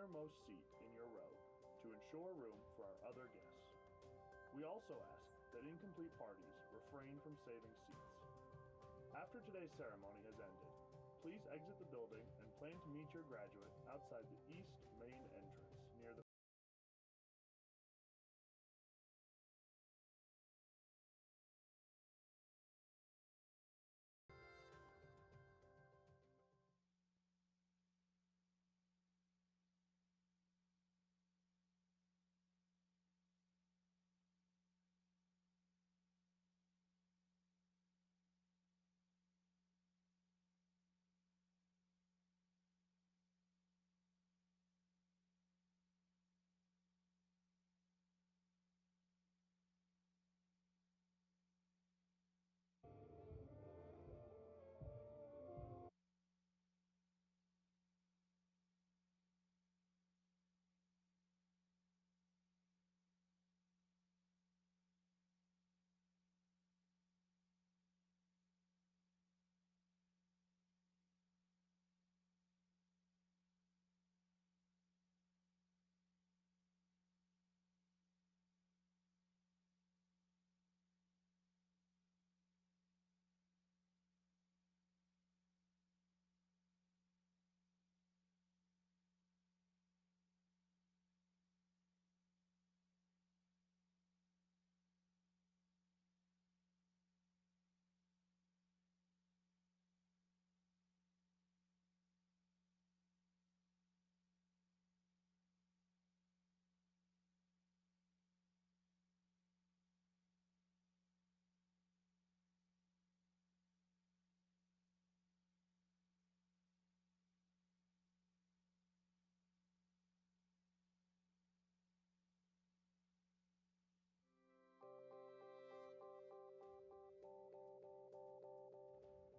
innermost seat in your row to ensure room for our other guests. We also ask that incomplete parties refrain from saving seats. After today's ceremony has ended, please exit the building and plan to meet your graduate outside the east main entrance near the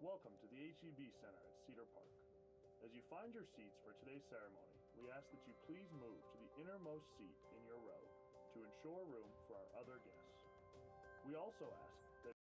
Welcome to the HEB Center at Cedar Park. As you find your seats for today's ceremony, we ask that you please move to the innermost seat in your row to ensure room for our other guests. We also ask that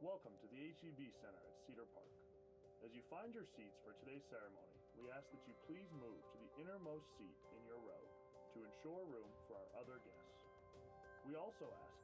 Welcome to the HEB Center at Cedar Park. As you find your seats for today's ceremony, we ask that you please move to the innermost seat in your row to ensure room for our other guests. We also ask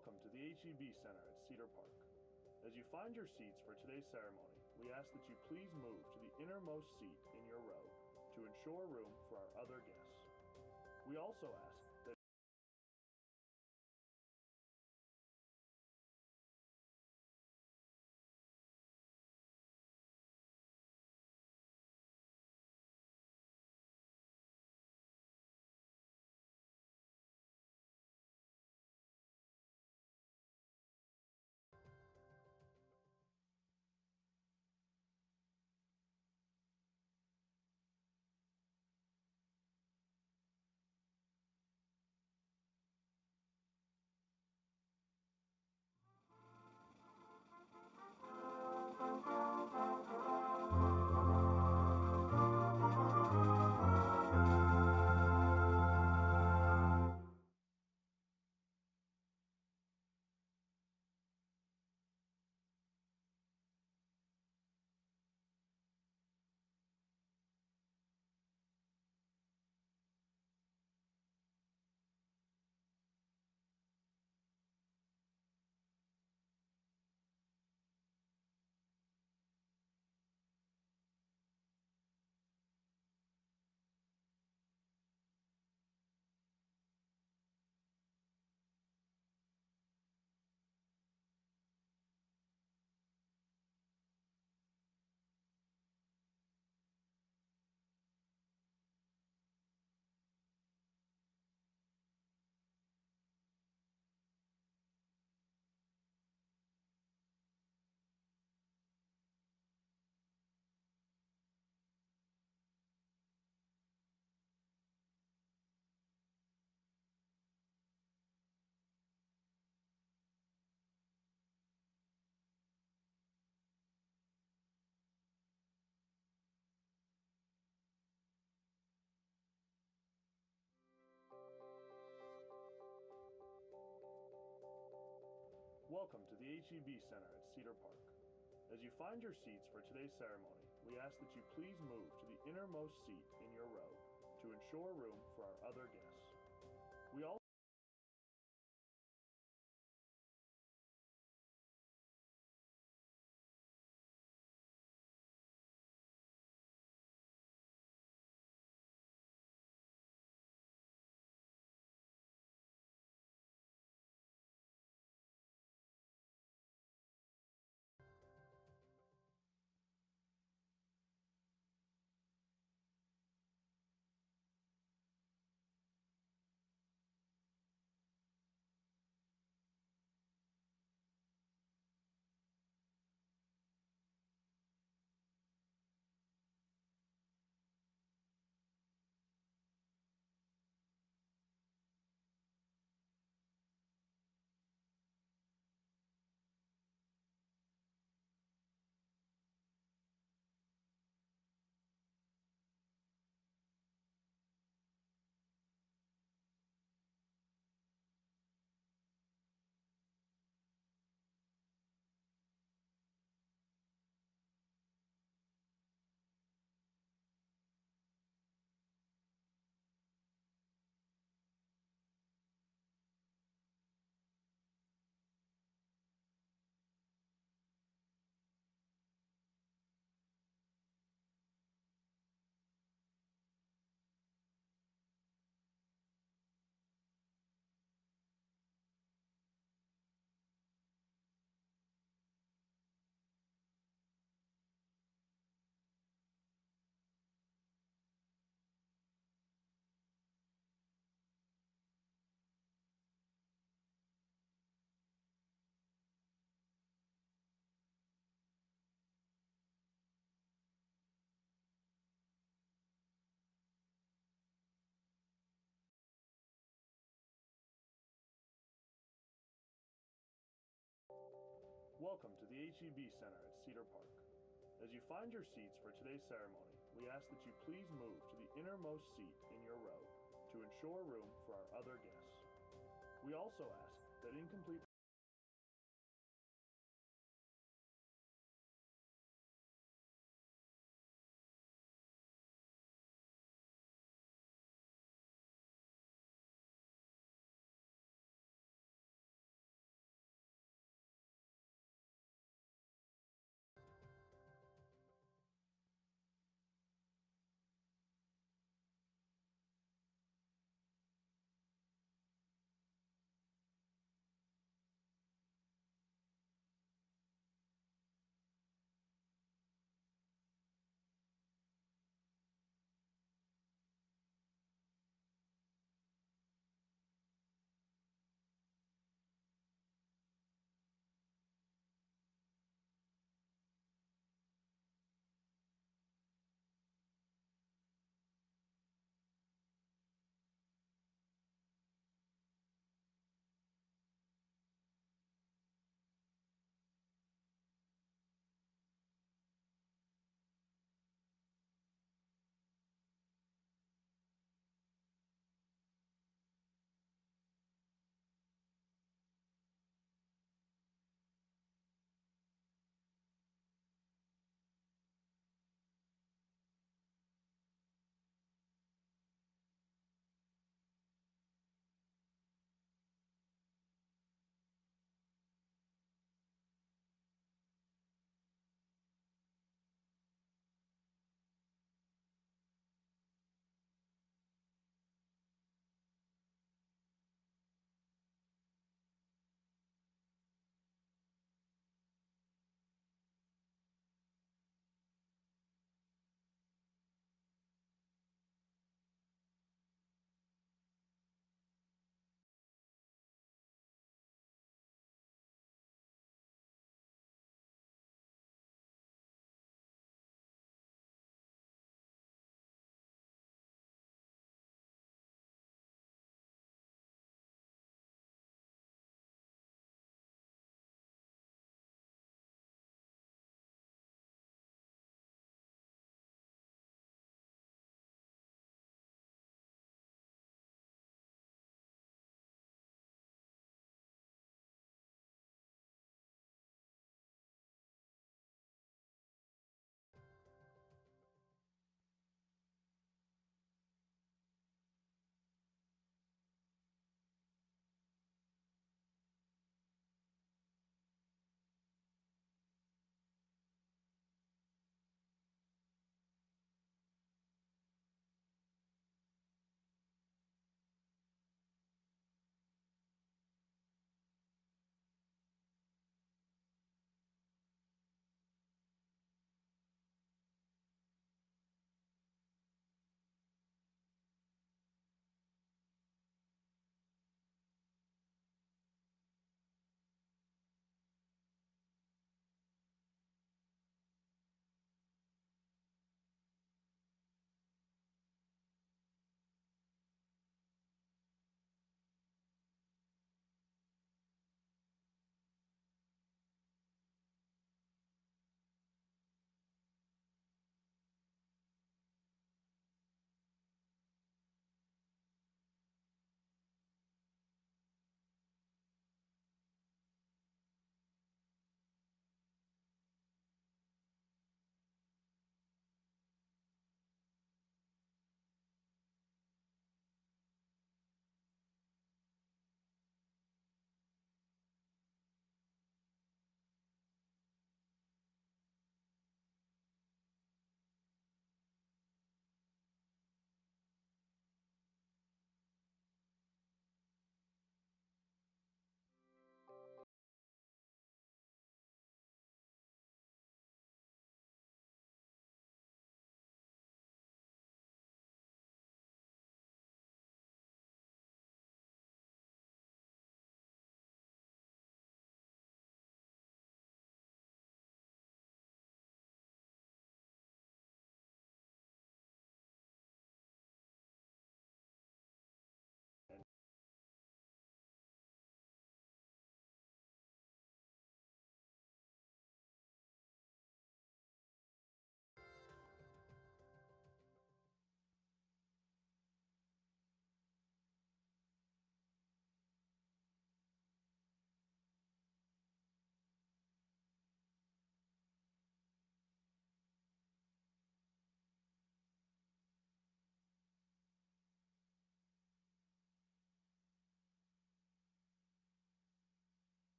Welcome to the HEB Center at Cedar Park. As you find your seats for today's ceremony, we ask that you please move to the innermost seat in your row to ensure room for our other guests. We also ask that Welcome to the HEB Center at Cedar Park. As you find your seats for today's ceremony, we ask that you please move to the innermost seat in your row to ensure room for our other guests. We also Welcome to the HEB Center at Cedar Park. As you find your seats for today's ceremony, we ask that you please move to the innermost seat in your row to ensure room for our other guests. We also ask that incomplete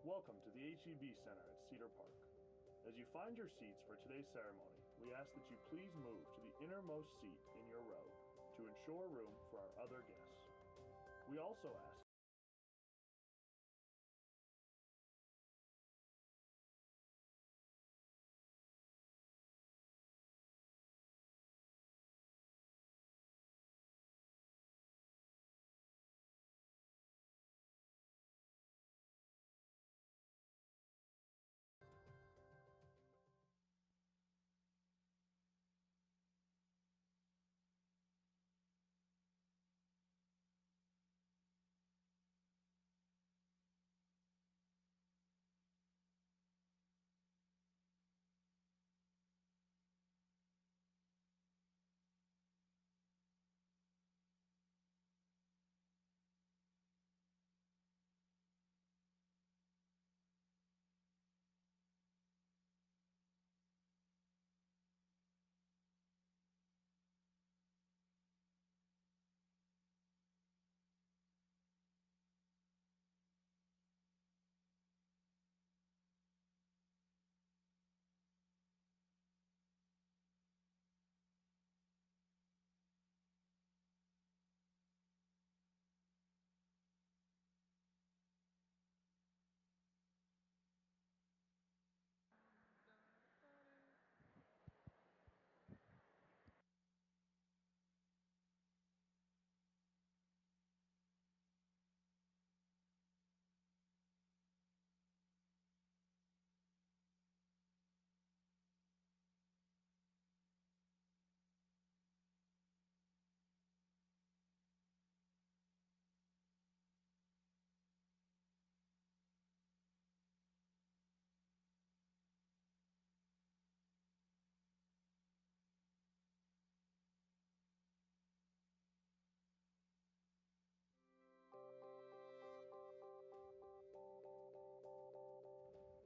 Welcome to the HEB Center at Cedar Park. As you find your seats for today's ceremony, we ask that you please move to the innermost seat in your row to ensure room for our other guests. We also ask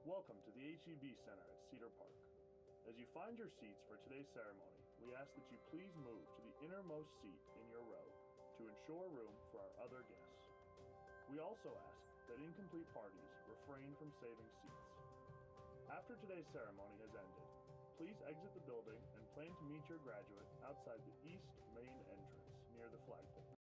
Welcome to the HEB Center at Cedar Park. As you find your seats for today's ceremony, we ask that you please move to the innermost seat in your row to ensure room for our other guests. We also ask that incomplete parties refrain from saving seats. After today's ceremony has ended, please exit the building and plan to meet your graduate outside the east main entrance near the flagpole.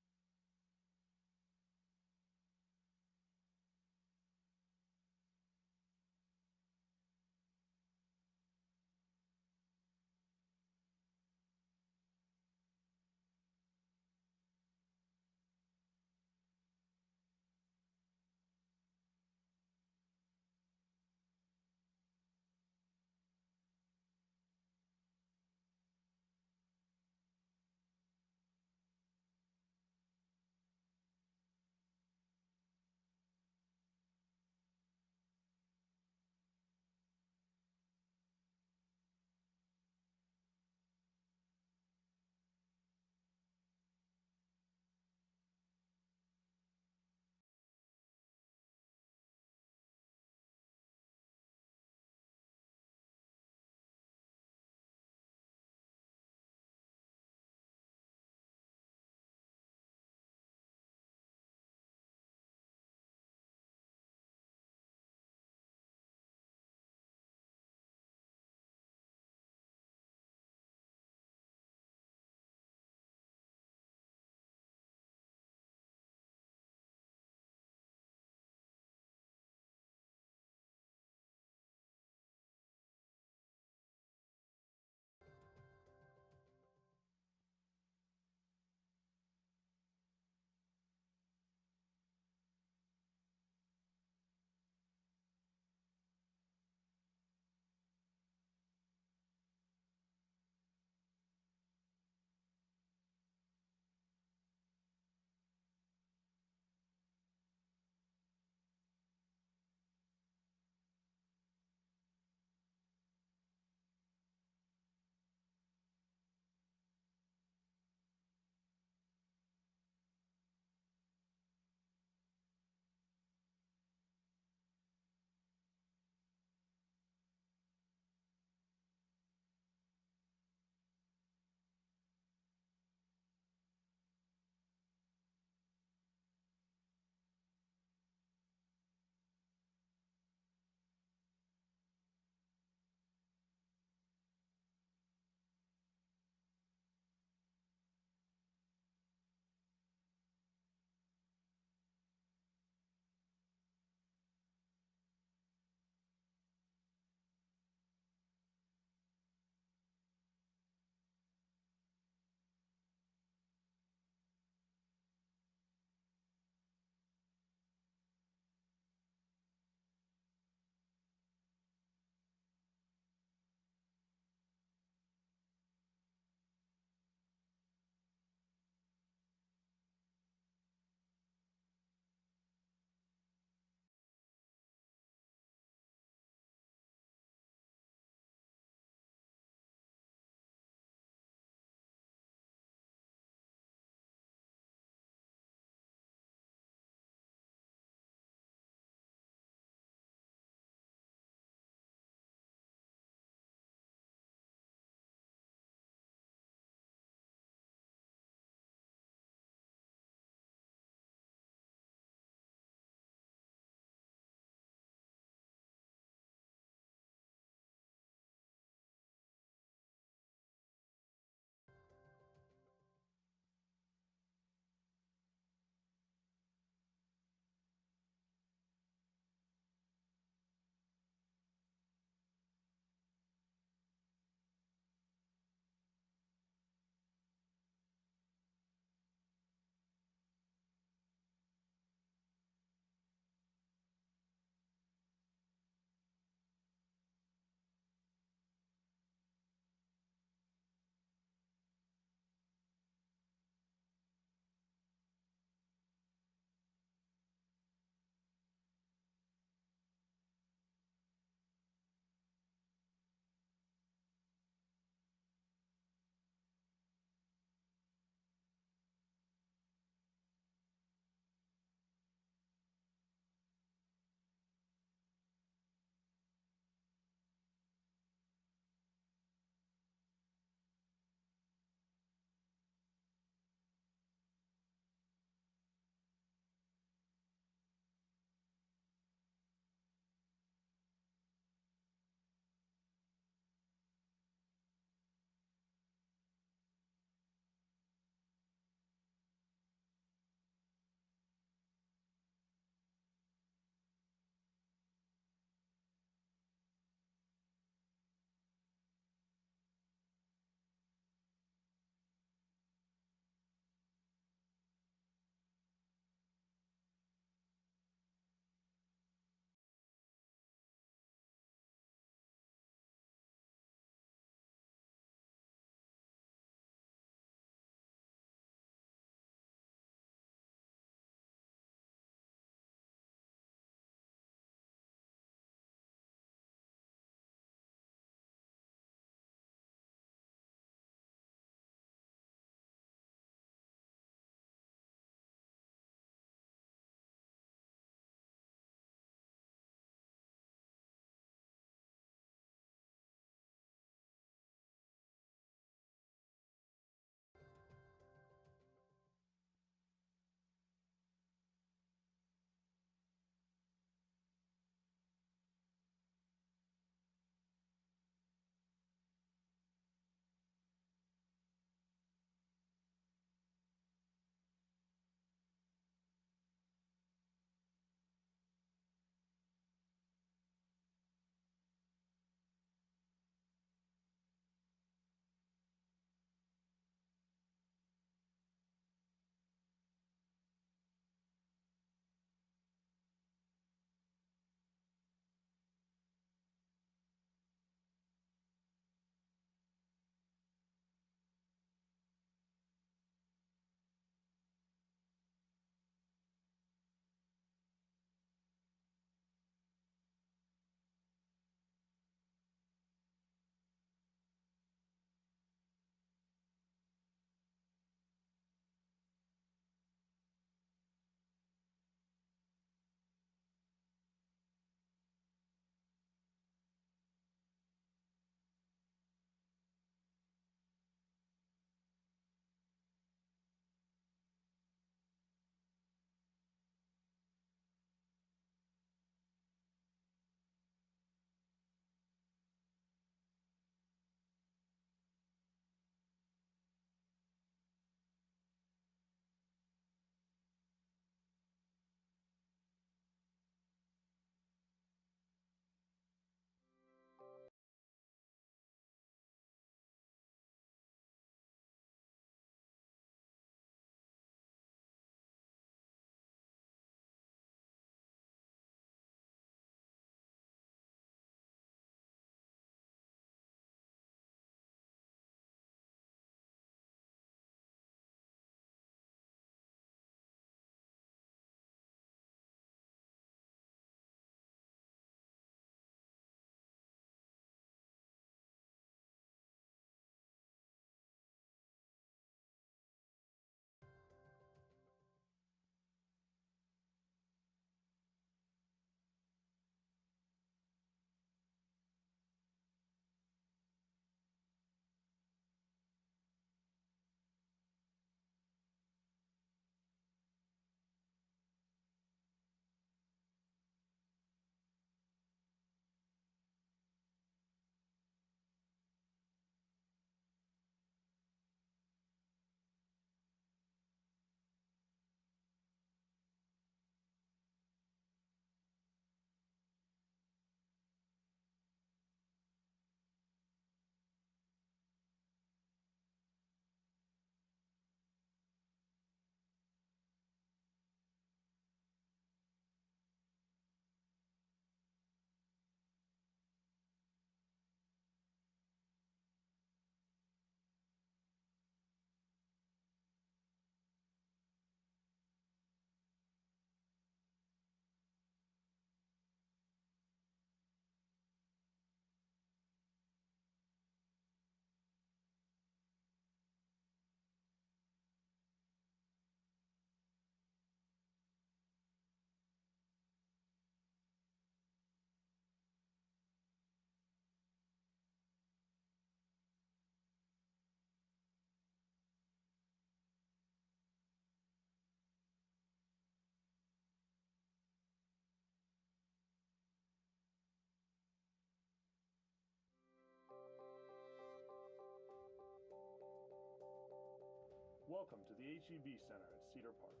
Welcome to the HEB Center at Cedar Park.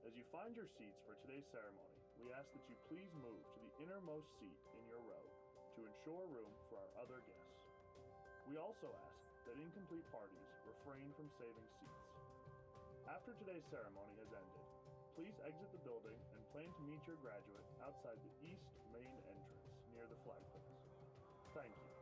As you find your seats for today's ceremony, we ask that you please move to the innermost seat in your row to ensure room for our other guests. We also ask that incomplete parties refrain from saving seats. After today's ceremony has ended, please exit the building and plan to meet your graduate outside the east main entrance near the flagpoles. Thank you.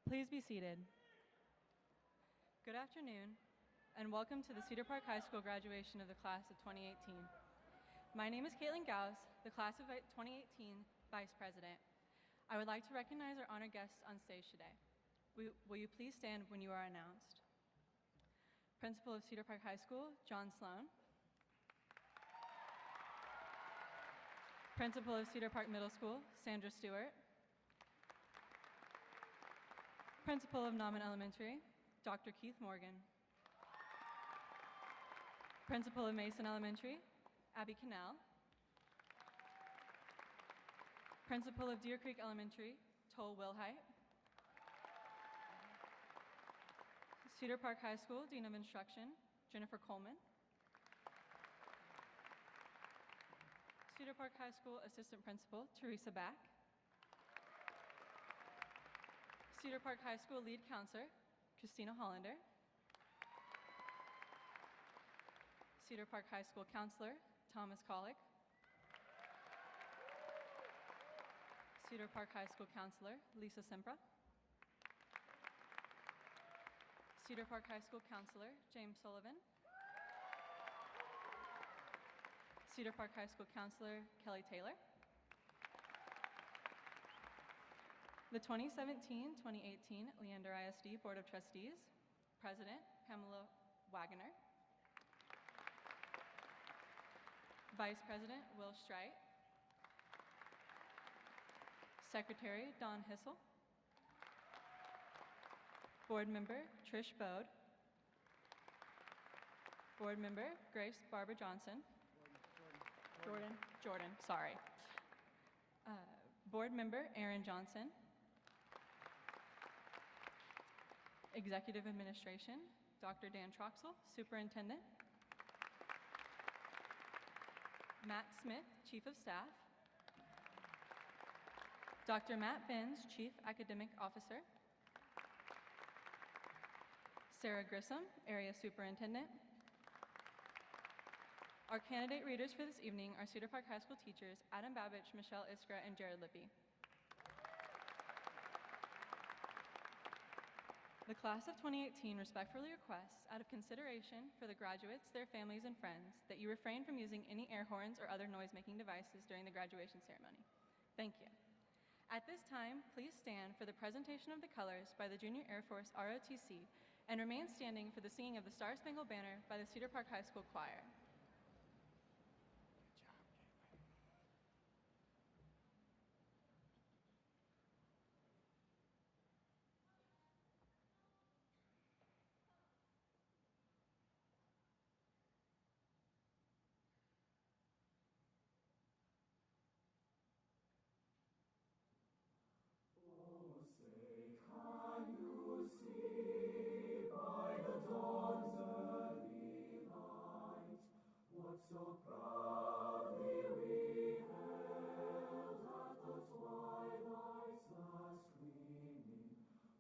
Please be seated. Good afternoon, and welcome to the Cedar Park High School graduation of the class of 2018. My name is Caitlin Gauss, the class of 2018 Vice President. I would like to recognize our honored guests on stage today. Will you please stand when you are announced? Principal of Cedar Park High School, John Sloan. Principal of Cedar Park Middle School, Sandra Stewart. Principal of Nauman Elementary, Dr. Keith Morgan. Principal of Mason Elementary, Abby Cannell. Principal of Deer Creek Elementary, Toll Wilhite. Cedar Park High School Dean of Instruction, Jennifer Coleman. Cedar Park High School Assistant Principal, Teresa Back. Cedar Park High School Lead Counselor, Christina Hollander. Cedar Park High School Counselor, Thomas Collick. Cedar Park High School Counselor, Lisa Sempra. Cedar Park High School Counselor, James Sullivan. Cedar Park High School Counselor, Kelly Taylor. The 2017-2018 Leander ISD Board of Trustees, President, Pamela Wagoner. Vice President, Will Streit. Secretary, Don Hissel. Board Member, Trish Bode. Board Member, Grace Barbara Johnson. Jordan, sorry. Board Member, Aaron Johnson. Executive Administration, Dr. Dan Troxel, Superintendent. Matt Smith, Chief of Staff. Dr. Matt Benz, Chief Academic Officer. Sarah Grissom, Area Superintendent. Our candidate readers for this evening are Cedar Park High School teachers Adam Babich, Michelle Iskra, and Jared Lippy. The class of 2018 respectfully requests, out of consideration for the graduates, their families, and friends, that you refrain from using any air horns or other noise-making devices during the graduation ceremony. Thank you. At this time, please stand for the presentation of the colors by the Junior Air Force ROTC and remain standing for the singing of the Star-Spangled Banner by the Cedar Park High School Choir. Oh, say, can you see by the dawn's early light what so proudly we hailed at the twilight's last gleaming,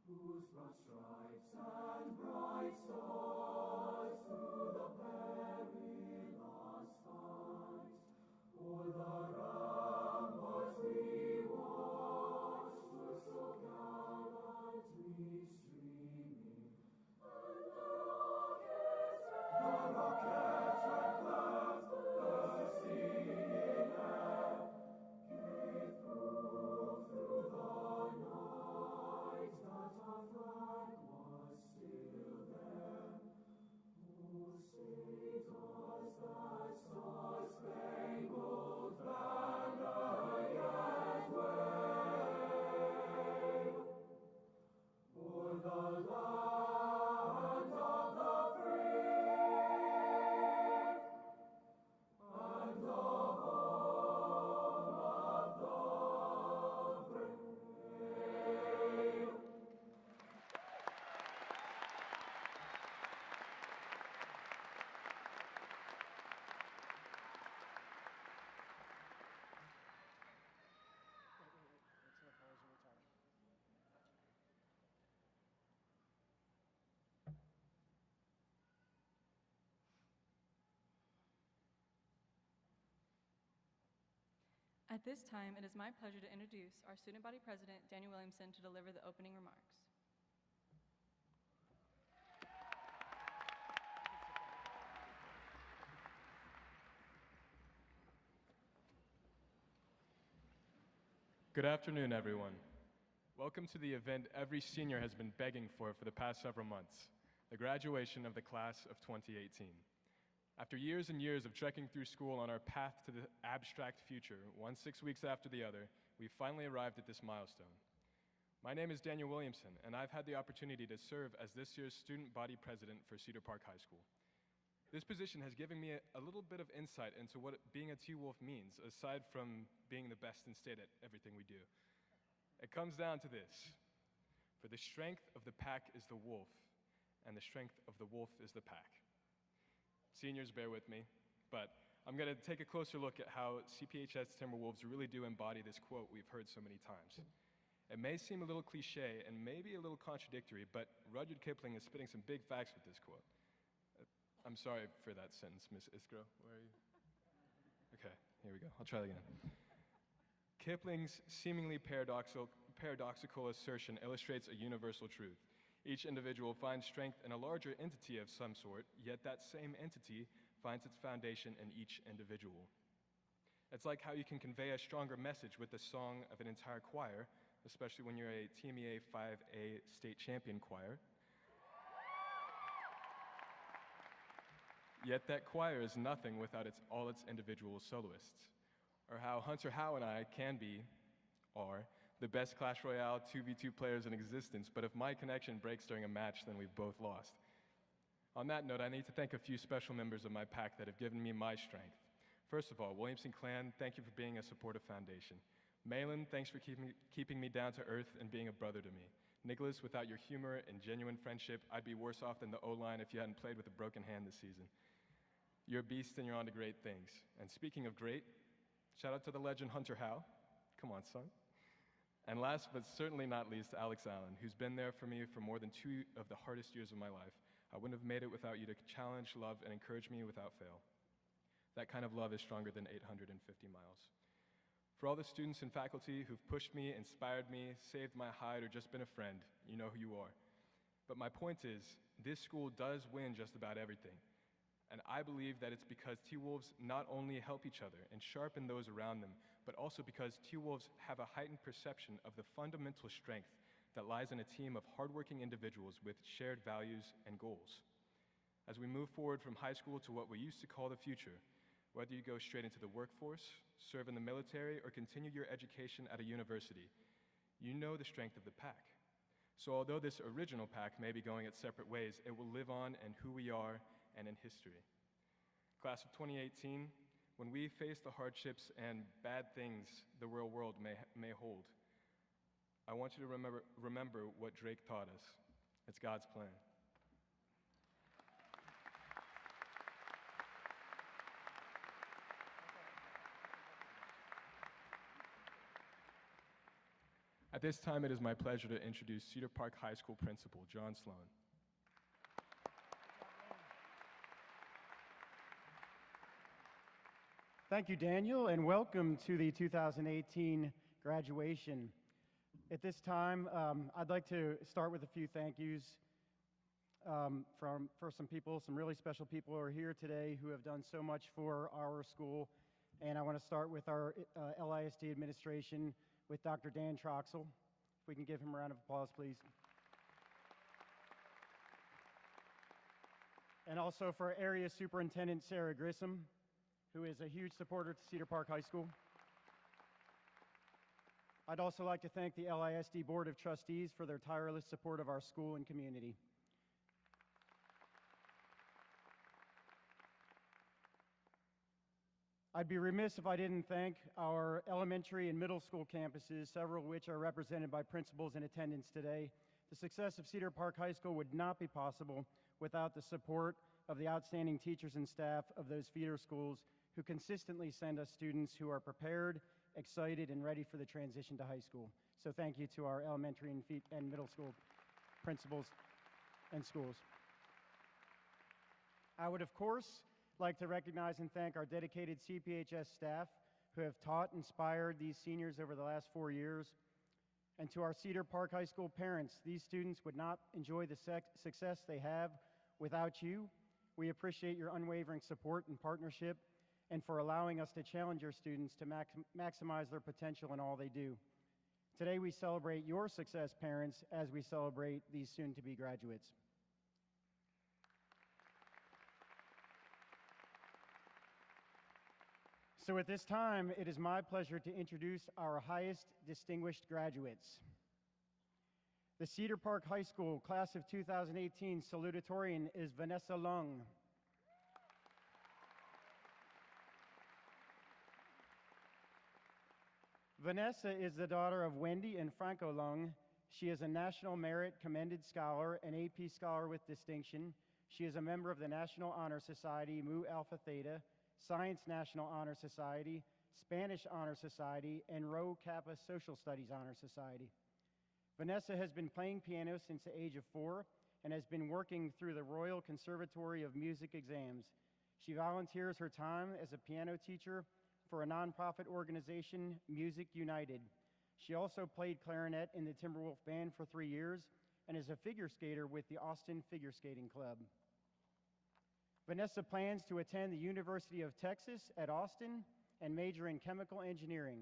whose broad stripes and bright stars through the perilous fight o'er the ramparts we watched were so gallantly streaming, and the rockets red clouds bursting in air gave proof through the night that our flag was still there. Oh, say does that star-spangled banner yet wave o'er the land of the free and the home of the brave? At this time, it is my pleasure to introduce our student body president, Daniel Williamson, to deliver the opening remarks. Good afternoon, everyone. Welcome to the event every senior has been begging for the past several months, the graduation of the class of 2018. After years and years of trekking through school on our path to the abstract future, 6 weeks after the other, we finally arrived at this milestone. My name is Daniel Williamson, and I've had the opportunity to serve as this year's student body president for Cedar Park High School. This position has given me a little bit of insight into what being a T-Wolf means, aside from being the best in state at everything we do. It comes down to this: for the strength of the pack is the wolf, and the strength of the wolf is the pack. Seniors, bear with me, but I'm going to take a closer look at how CPHS Timberwolves really do embody this quote we've heard so many times. It may seem a little cliche and maybe a little contradictory, but Rudyard Kipling is spitting some big facts with this quote. I'm sorry for that sentence, Miss Iskra. Where are you? Okay, here we go. I'll try that again. Kipling's seemingly paradoxical assertion illustrates a universal truth. Each individual finds strength in a larger entity of some sort, yet that same entity finds its foundation in each individual. It's like how you can convey a stronger message with the song of an entire choir, especially when you're a TMEA 5A state champion choir. Yet that choir is nothing without all its individual soloists. Or how Hunter Howe and I are the best Clash Royale 2v2 players in existence, but if my connection breaks during a match, then we've both lost. On that note, I need to thank a few special members of my pack that have given me my strength. First of all, Williamson Clan, thank you for being a supportive foundation. Malin, thanks for keeping me down to earth and being a brother to me. Nicholas, without your humor and genuine friendship, I'd be worse off than the O-line if you hadn't played with a broken hand this season. You're a beast and you're on to great things. And speaking of great, shout out to the legend Hunter Howe. Come on, son. And last but certainly not least, Alex Allen, who's been there for me for more than 2 of the hardest years of my life. I wouldn't have made it without you to challenge, love, and encourage me without fail. That kind of love is stronger than 850 miles. For all the students and faculty who've pushed me, inspired me, saved my hide, or just been a friend, you know who you are. But my point is, this school does win just about everything. And I believe that it's because T-Wolves not only help each other and sharpen those around them, but also because T-Wolves have a heightened perception of the fundamental strength that lies in a team of hardworking individuals with shared values and goals. As we move forward from high school to what we used to call the future, whether you go straight into the workforce, serve in the military, or continue your education at a university, you know the strength of the pack. So although this original pack may be going its separate ways, it will live on in who we are and in history. Class of 2018, when we face the hardships and bad things the real world may hold, I want you to remember what Drake taught us. It's God's plan. At this time, it is my pleasure to introduce Cedar Park High School Principal John Sloan. Thank you, Daniel, and welcome to the 2018 graduation. At this time, I'd like to start with a few thank yous for some really special people who are here today who have done so much for our school. And I want to start with our LISD administration with Dr. Dan Troxel. If we can give him a round of applause, please. And also for Area Superintendent Sarah Grissom, who is a huge supporter to Cedar Park High School. I'd also like to thank the LISD Board of Trustees for their tireless support of our school and community. I'd be remiss if I didn't thank our elementary and middle school campuses, several of which are represented by principals in attendance today. The success of Cedar Park High School would not be possible without the support of the outstanding teachers and staff of those feeder schools who consistently send us students who are prepared, excited, and ready for the transition to high school. So thank you to our elementary and middle school principals and schools. I would, of course, like to recognize and thank our dedicated CPHS staff who have taught and inspired these seniors over the last 4 years. And to our Cedar Park High School parents, these students would not enjoy the success they have without you. We appreciate your unwavering support and partnership, and for allowing us to challenge your students to maximize their potential in all they do. Today we celebrate your success, parents, as we celebrate these soon-to-be graduates. So at this time, it is my pleasure to introduce our highest distinguished graduates. The Cedar Park High School Class of 2018 salutatorian is Vanessa Lung. Vanessa is the daughter of Wendy and Franco Lung. She is a National Merit Commended Scholar and AP Scholar with distinction. She is a member of the National Honor Society, Mu Alpha Theta, Science National Honor Society, Spanish Honor Society, and Rho Kappa Social Studies Honor Society. Vanessa has been playing piano since the age of 4 and has been working through the Royal Conservatory of Music exams. She volunteers her time as a piano teacher for a nonprofit organization, Music United. She also played clarinet in the Timberwolf Band for 3 years and is a figure skater with the Austin Figure Skating Club. Vanessa plans to attend the University of Texas at Austin and major in chemical engineering.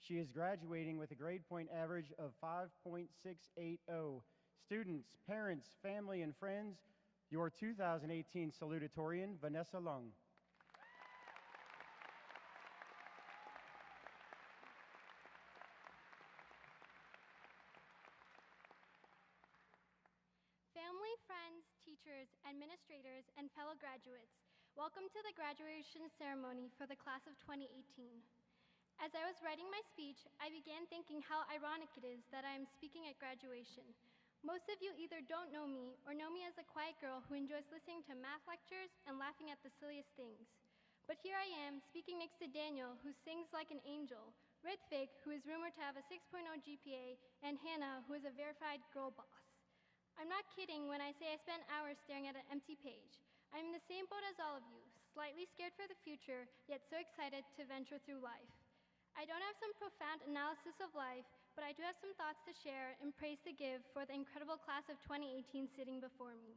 She is graduating with a grade point average of 5.680. Students, parents, family, and friends, your 2018 salutatorian, Vanessa Lung. Family, friends, teachers, administrators, and fellow graduates, welcome to the graduation ceremony for the class of 2018. As I was writing my speech, I began thinking how ironic it is that I am speaking at graduation. Most of you either don't know me or know me as a quiet girl who enjoys listening to math lectures and laughing at the silliest things. But here I am speaking next to Daniel, who sings like an angel, Rithvik, who is rumored to have a 6.0 GPA, and Hannah, who is a verified girl boss. I'm not kidding when I say I spent hours staring at an empty page. I'm in the same boat as all of you, slightly scared for the future, yet so excited to venture through life. I don't have some profound analysis of life, but I do have some thoughts to share and praise to give for the incredible class of 2018 sitting before me.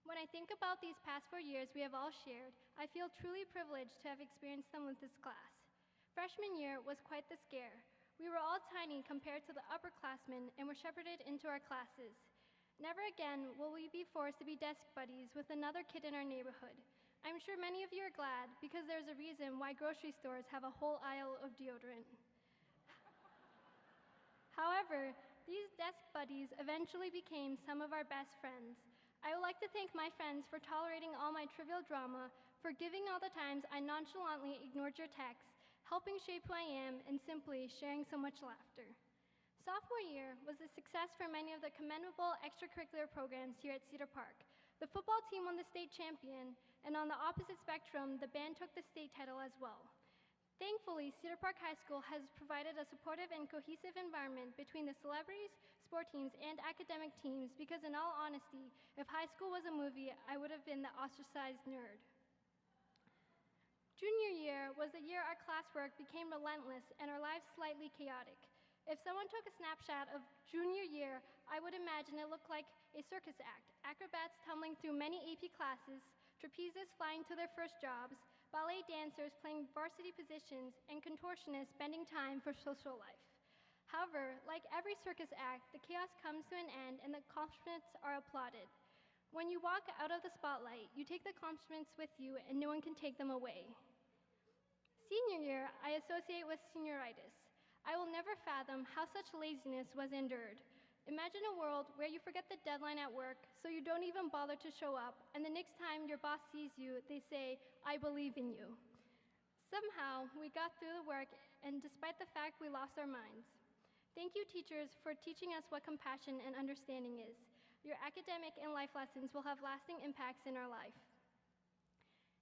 When I think about these past 4 years we have all shared, I feel truly privileged to have experienced them with this class. Freshman year was quite the scare. We were all tiny compared to the upperclassmen and were shepherded into our classes. Never again will we be forced to be desk buddies with another kid in our neighborhood. I'm sure many of you are glad because there's a reason why grocery stores have a whole aisle of deodorant. However, these desk buddies eventually became some of our best friends. I would like to thank my friends for tolerating all my trivial drama, forgiving all the times I nonchalantly ignored your texts, helping shape who I am, and simply sharing so much laughter. Sophomore year was a success for many of the commendable extracurricular programs here at Cedar Park. The football team won the state champion, and on the opposite spectrum, the band took the state title as well. Thankfully, Cedar Park High School has provided a supportive and cohesive environment between the celebrities, sport teams, and academic teams because in all honesty, if high school was a movie, I would have been the ostracized nerd. Junior year was the year our classwork became relentless and our lives slightly chaotic. If someone took a snapshot of junior year, I would imagine it looked like a circus act, acrobats tumbling through many AP classes, trapezes flying to their first jobs, ballet dancers playing varsity positions, and contortionists spending time for social life. However, like every circus act, the chaos comes to an end and the accomplishments are applauded. When you walk out of the spotlight, you take the accomplishments with you and no one can take them away. Senior year, I associate with senioritis. I will never fathom how such laziness was endured. Imagine a world where you forget the deadline at work, so you don't even bother to show up, and the next time your boss sees you, they say, "I believe in you." Somehow, we got through the work, and despite the fact we lost our minds. Thank you, teachers, for teaching us what compassion and understanding is. Your academic and life lessons will have lasting impacts in our life.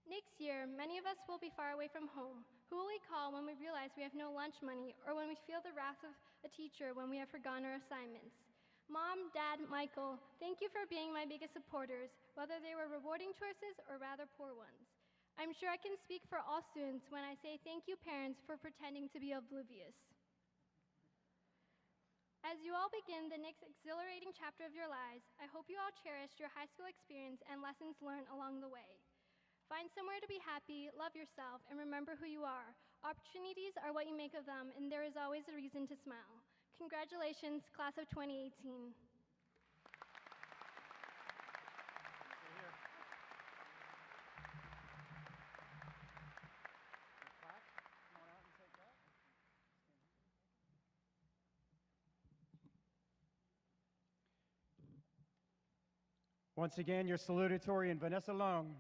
Next year, many of us will be far away from home. Who will we call when we realize we have no lunch money or when we feel the wrath of a teacher when we have forgotten our assignments? Mom, Dad, Michael, thank you for being my biggest supporters, whether they were rewarding choices or rather poor ones. I'm sure I can speak for all students when I say thank you, parents, for pretending to be oblivious. As you all begin the next exhilarating chapter of your lives, I hope you all cherish your high school experience and lessons learned along the way. Find somewhere to be happy, love yourself, and remember who you are. Opportunities are what you make of them, and there is always a reason to smile. Congratulations, class of 2018. Once again, your salutatorian, Vanessa Long.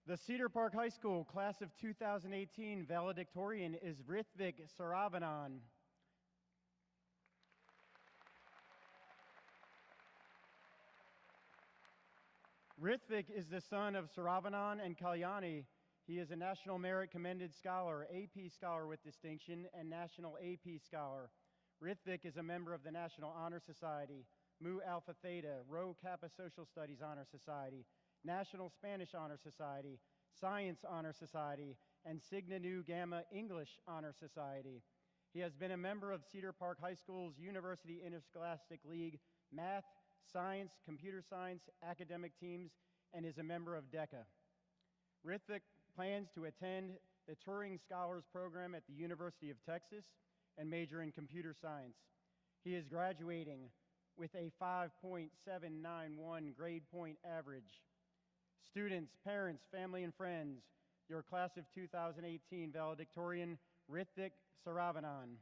The Cedar Park High School class of 2018 valedictorian is Rithvik Saravanan. Rithvik is the son of Saravanan and Kalyani. He is a National Merit Commended Scholar, AP Scholar with Distinction, and National AP Scholar. Rithvik is a member of the National Honor Society, Mu Alpha Theta, Rho Kappa Social Studies Honor Society, National Spanish Honor Society, Science Honor Society, and Sigma Nu Gamma English Honor Society. He has been a member of Cedar Park High School's University Interscholastic League Math, Science, Computer Science, academic teams, and is a member of DECA. Rithvik plans to attend the Turing Scholars Program at the University of Texas and major in computer science. He is graduating with a 5.791 grade point average. Students, parents, family, and friends, your class of 2018 valedictorian, Rithvik Saravanan.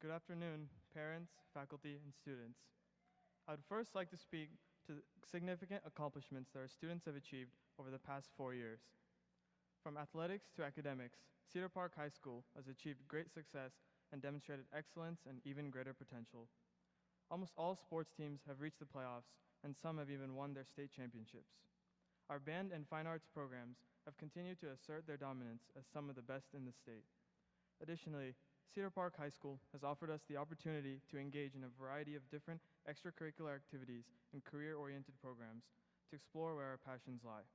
Good afternoon, parents, faculty, and students. I would first like to speak to the significant accomplishments that our students have achieved over the past 4 years. From athletics to academics, Cedar Park High School has achieved great success and demonstrated excellence and even greater potential. Almost all sports teams have reached the playoffs, and some have even won their state championships. Our band and fine arts programs have continued to assert their dominance as some of the best in the state. Additionally, Cedar Park High School has offered us the opportunity to engage in a variety of different extracurricular activities and career-oriented programs to explore where our passions lie.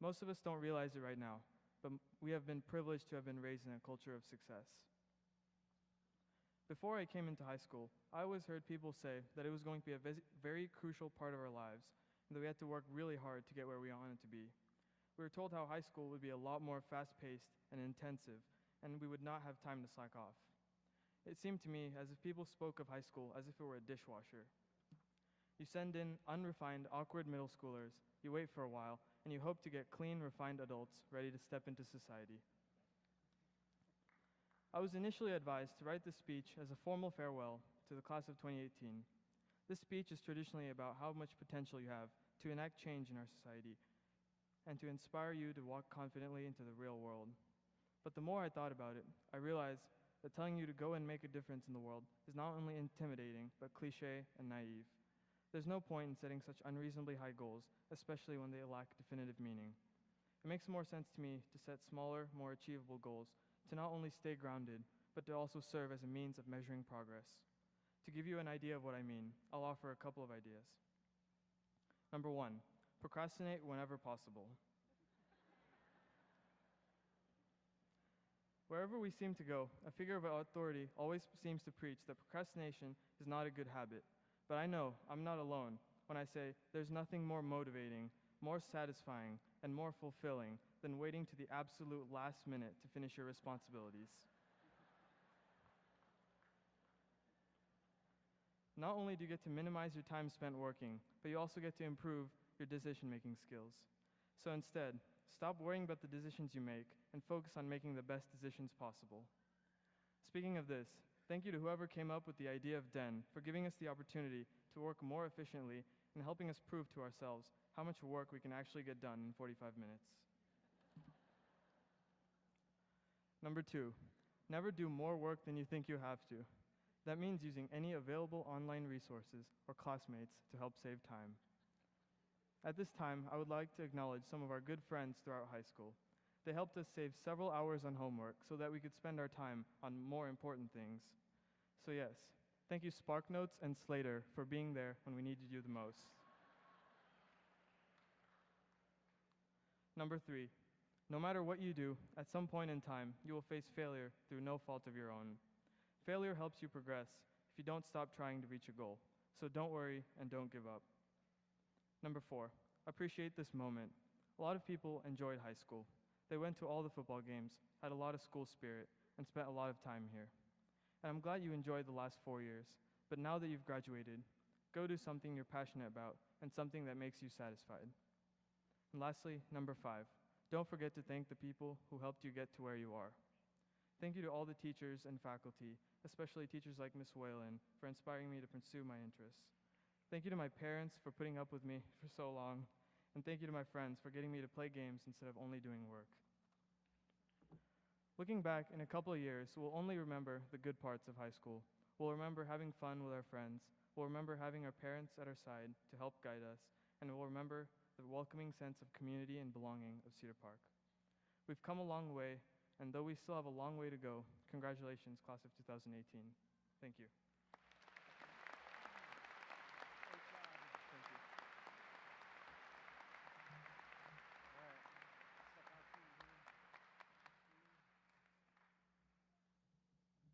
Most of us don't realize it right now, but we have been privileged to have been raised in a culture of success. Before I came into high school, I always heard people say that it was going to be a very crucial part of our lives and that we had to work really hard to get where we wanted to be. We were told how high school would be a lot more fast-paced and intensive, and we would not have time to slack off. It seemed to me as if people spoke of high school as if it were a dishwasher. You send in unrefined, awkward middle schoolers, you wait for a while, and you hope to get clean, refined adults ready to step into society. I was initially advised to write this speech as a formal farewell to the class of 2018. This speech is traditionally about how much potential you have to enact change in our society and to inspire you to walk confidently into the real world. But the more I thought about it, I realized that telling you to go and make a difference in the world is not only intimidating, but cliché and naive. There's no point in setting such unreasonably high goals, especially when they lack definitive meaning. It makes more sense to me to set smaller, more achievable goals to not only stay grounded, but to also serve as a means of measuring progress. To give you an idea of what I mean, I'll offer a couple of ideas. Number 1, procrastinate whenever possible. Wherever we seem to go, a figure of authority always seems to preach that procrastination is not a good habit. But I know I'm not alone when I say there's nothing more motivating, more satisfying, and more fulfilling than waiting to the absolute last minute to finish your responsibilities. Not only do you get to minimize your time spent working, but you also get to improve your decision-making skills. So instead, stop worrying about the decisions you make and focus on making the best decisions possible. Speaking of this, thank you to whoever came up with the idea of DEN for giving us the opportunity to work more efficiently and helping us prove to ourselves how much work we can actually get done in 45 minutes. Number 2, never do more work than you think you have to. That means using any available online resources or classmates to help save time. At this time, I would like to acknowledge some of our good friends throughout high school. They helped us save several hours on homework so that we could spend our time on more important things. So yes, thank you SparkNotes and Slater for being there when we needed you the most. Number 3, no matter what you do, at some point in time, you will face failure through no fault of your own. Failure helps you progress if you don't stop trying to reach a goal, so don't worry and don't give up. Number 4, appreciate this moment. A lot of people enjoyed high school. They went to all the football games, had a lot of school spirit, and spent a lot of time here. And I'm glad you enjoyed the last 4 years, but now that you've graduated, go do something you're passionate about and something that makes you satisfied. And lastly, number 5, don't forget to thank the people who helped you get to where you are. Thank you to all the teachers and faculty, especially teachers like Ms. Whalen, for inspiring me to pursue my interests. Thank you to my parents for putting up with me for so long, and thank you to my friends for getting me to play games instead of only doing work. Looking back in a couple of years, we'll only remember the good parts of high school. We'll remember having fun with our friends. We'll remember having our parents at our side to help guide us, and we'll remember the welcoming sense of community and belonging of Cedar Park. We've come a long way, and though we still have a long way to go, congratulations, class of 2018. Thank you.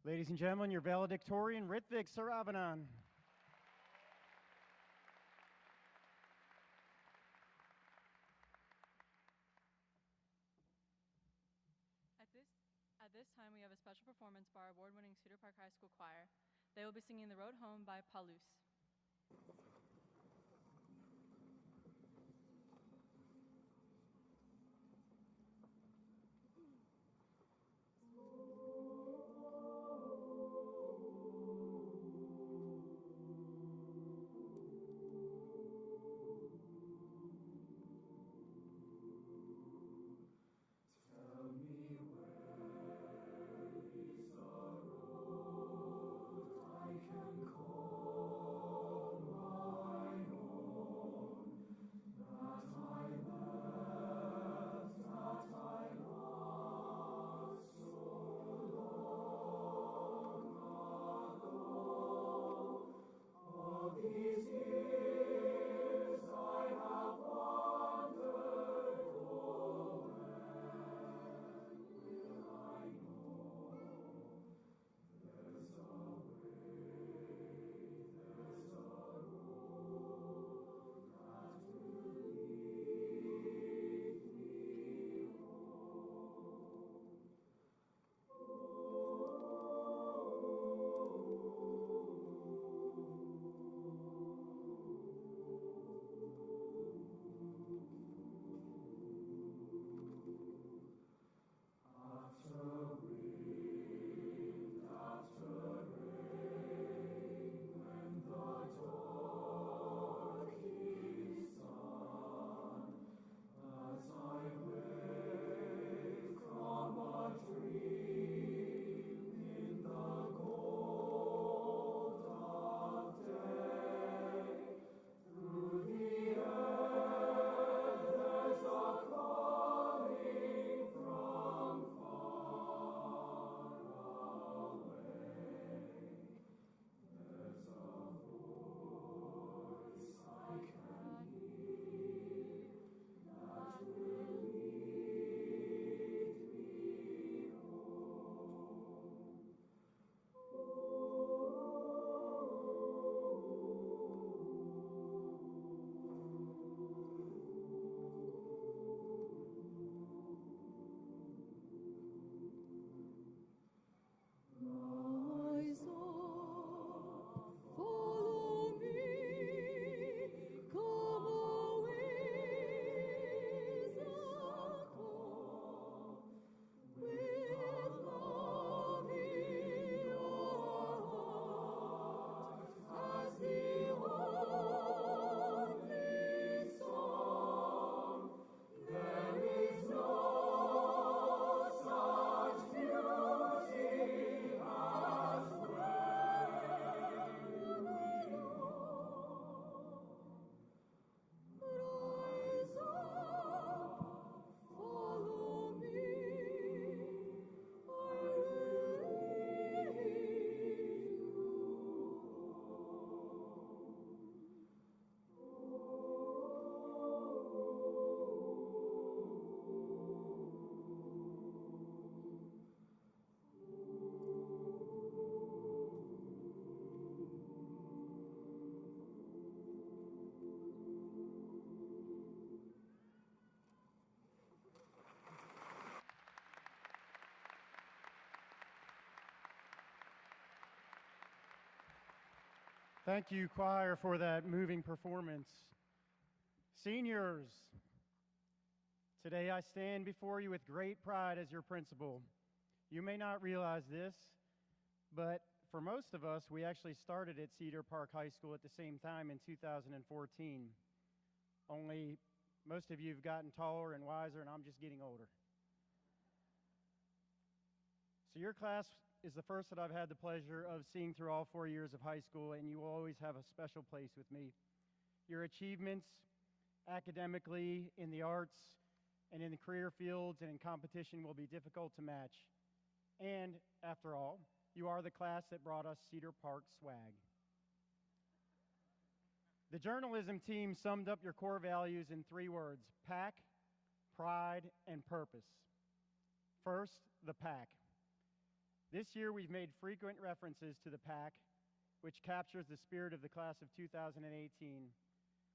Ladies and gentlemen, your valedictorian, Ritvik Saravanan. At this time, we have a special performance by our award-winning Cedar Park High School Choir. They will be singing The Road Home by Paulus. I can call my Thank you, choir, for that moving performance. Seniors, today I stand before you with great pride as your principal. You may not realize this, but for most of us, we actually started at Cedar Park High School at the same time in 2014. Only most of you have gotten taller and wiser, and I'm just getting older. So your class is the first that I've had the pleasure of seeing through all 4 years of high school, and you will always have a special place with me. Your achievements academically, in the arts, and in the career fields and in competition will be difficult to match. And after all, you are the class that brought us Cedar Park swag. The journalism team summed up your core values in 3 words: pack, pride, and purpose. First, the pack. This year we've made frequent references to the pack, which captures the spirit of the class of 2018.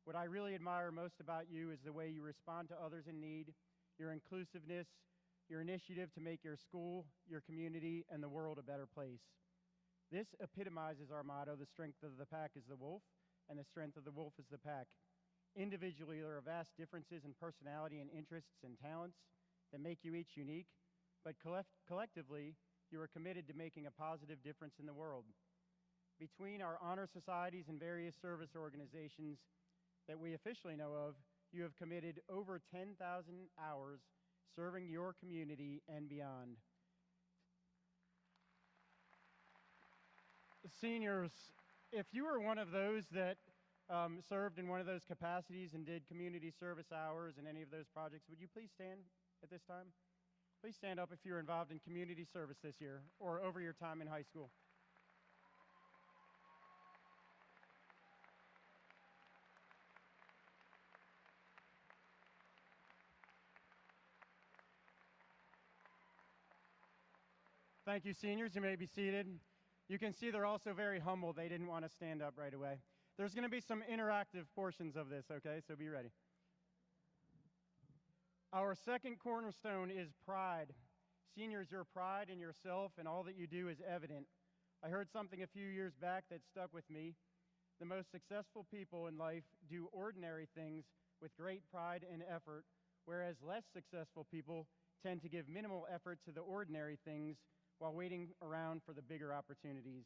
What I really admire most about you is the way you respond to others in need, your inclusiveness, your initiative to make your school, your community, and the world a better place. This epitomizes our motto: the strength of the pack is the wolf, and the strength of the wolf is the pack. Individually, there are vast differences in personality and interests and talents that make you each unique, but collectively, you are committed to making a positive difference in the world. Between our honor societies and various service organizations that we officially know of, you have committed over 10,000 hours serving your community and beyond. Seniors, if you were one of those that served in one of those capacities and did community service hours and any of those projects, would you please stand at this time? Please stand up if you were involved in community service this year or over your time in high school. Thank you, seniors. You may be seated. You can see they're also very humble. They didn't want to stand up right away. There's going to be some interactive portions of this, okay? So be ready. Our second cornerstone is pride. Seniors, your pride in yourself and all that you do is evident. I heard something a few years back that stuck with me. The most successful people in life do ordinary things with great pride and effort, whereas less successful people tend to give minimal effort to the ordinary things while waiting around for the bigger opportunities.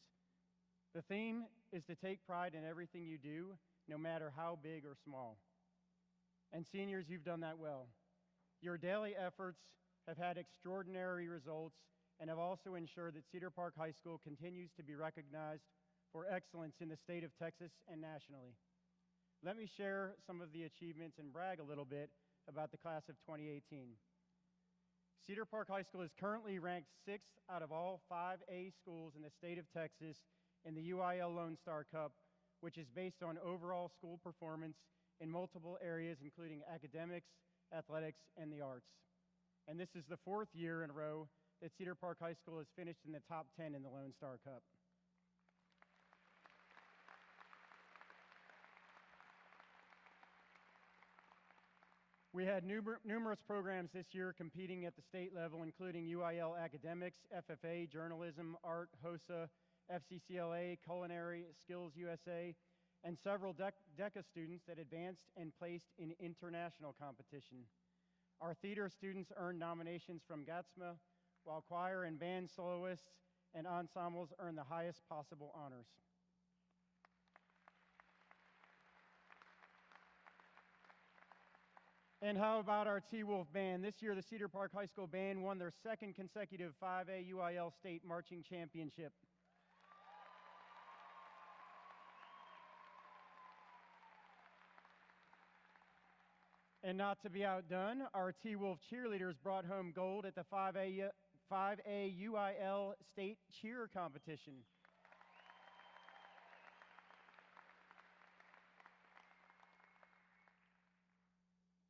The theme is to take pride in everything you do, no matter how big or small. And seniors, you've done that well. Your daily efforts have had extraordinary results and have also ensured that Cedar Park High School continues to be recognized for excellence in the state of Texas and nationally. Let me share some of the achievements and brag a little bit about the class of 2018. Cedar Park High School is currently ranked 6th out of all 5A schools in the state of Texas in the UIL Lone Star Cup, which is based on overall school performance in multiple areas, including academics, athletics, and the arts. And this is the 4th year in a row that Cedar Park High School has finished in the top 10 in the Lone Star Cup. We had numerous programs this year competing at the state level, including UIL Academics, FFA, Journalism, Art, HOSA, FCCLA, Culinary, Skills USA, and several DECA students that advanced and placed in international competition. Our theater students earned nominations from GATSMA, while choir and band soloists and ensembles earned the highest possible honors. And how about our T-Wolf Band? This year, the Cedar Park High School Band won their 2nd consecutive 5A UIL State Marching Championship. And not to be outdone, our T-Wolf cheerleaders brought home gold at the 5A UIL State Cheer Competition.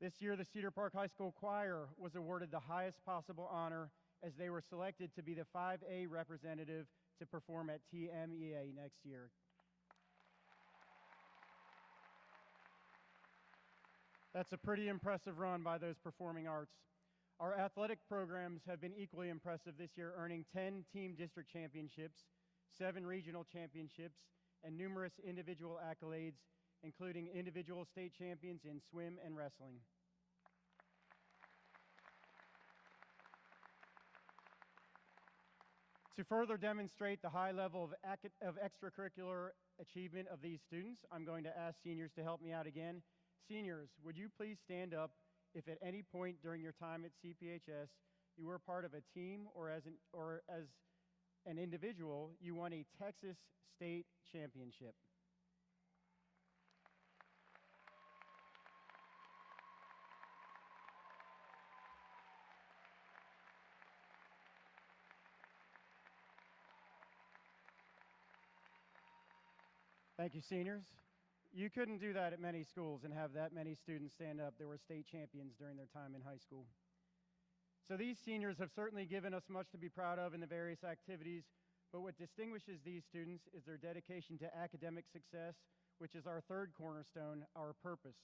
This year, the Cedar Park High School Choir was awarded the highest possible honor as they were selected to be the 5A representative to perform at TMEA next year. That's a pretty impressive run by those performing arts. Our athletic programs have been equally impressive this year, earning 10 team district championships, 7 regional championships, and numerous individual accolades, including individual state champions in swim and wrestling. To further demonstrate the high level of extracurricular achievement of these students, I'm going to ask seniors to help me out again. Seniors, would you please stand up if at any point during your time at CPHS you were part of a team or as an individual you won a Texas state championship? Thank you, seniors. You couldn't do that at many schools and have that many students stand up. There were state champions during their time in high school. So these seniors have certainly given us much to be proud of in the various activities, but what distinguishes these students is their dedication to academic success, which is our third cornerstone, our purpose.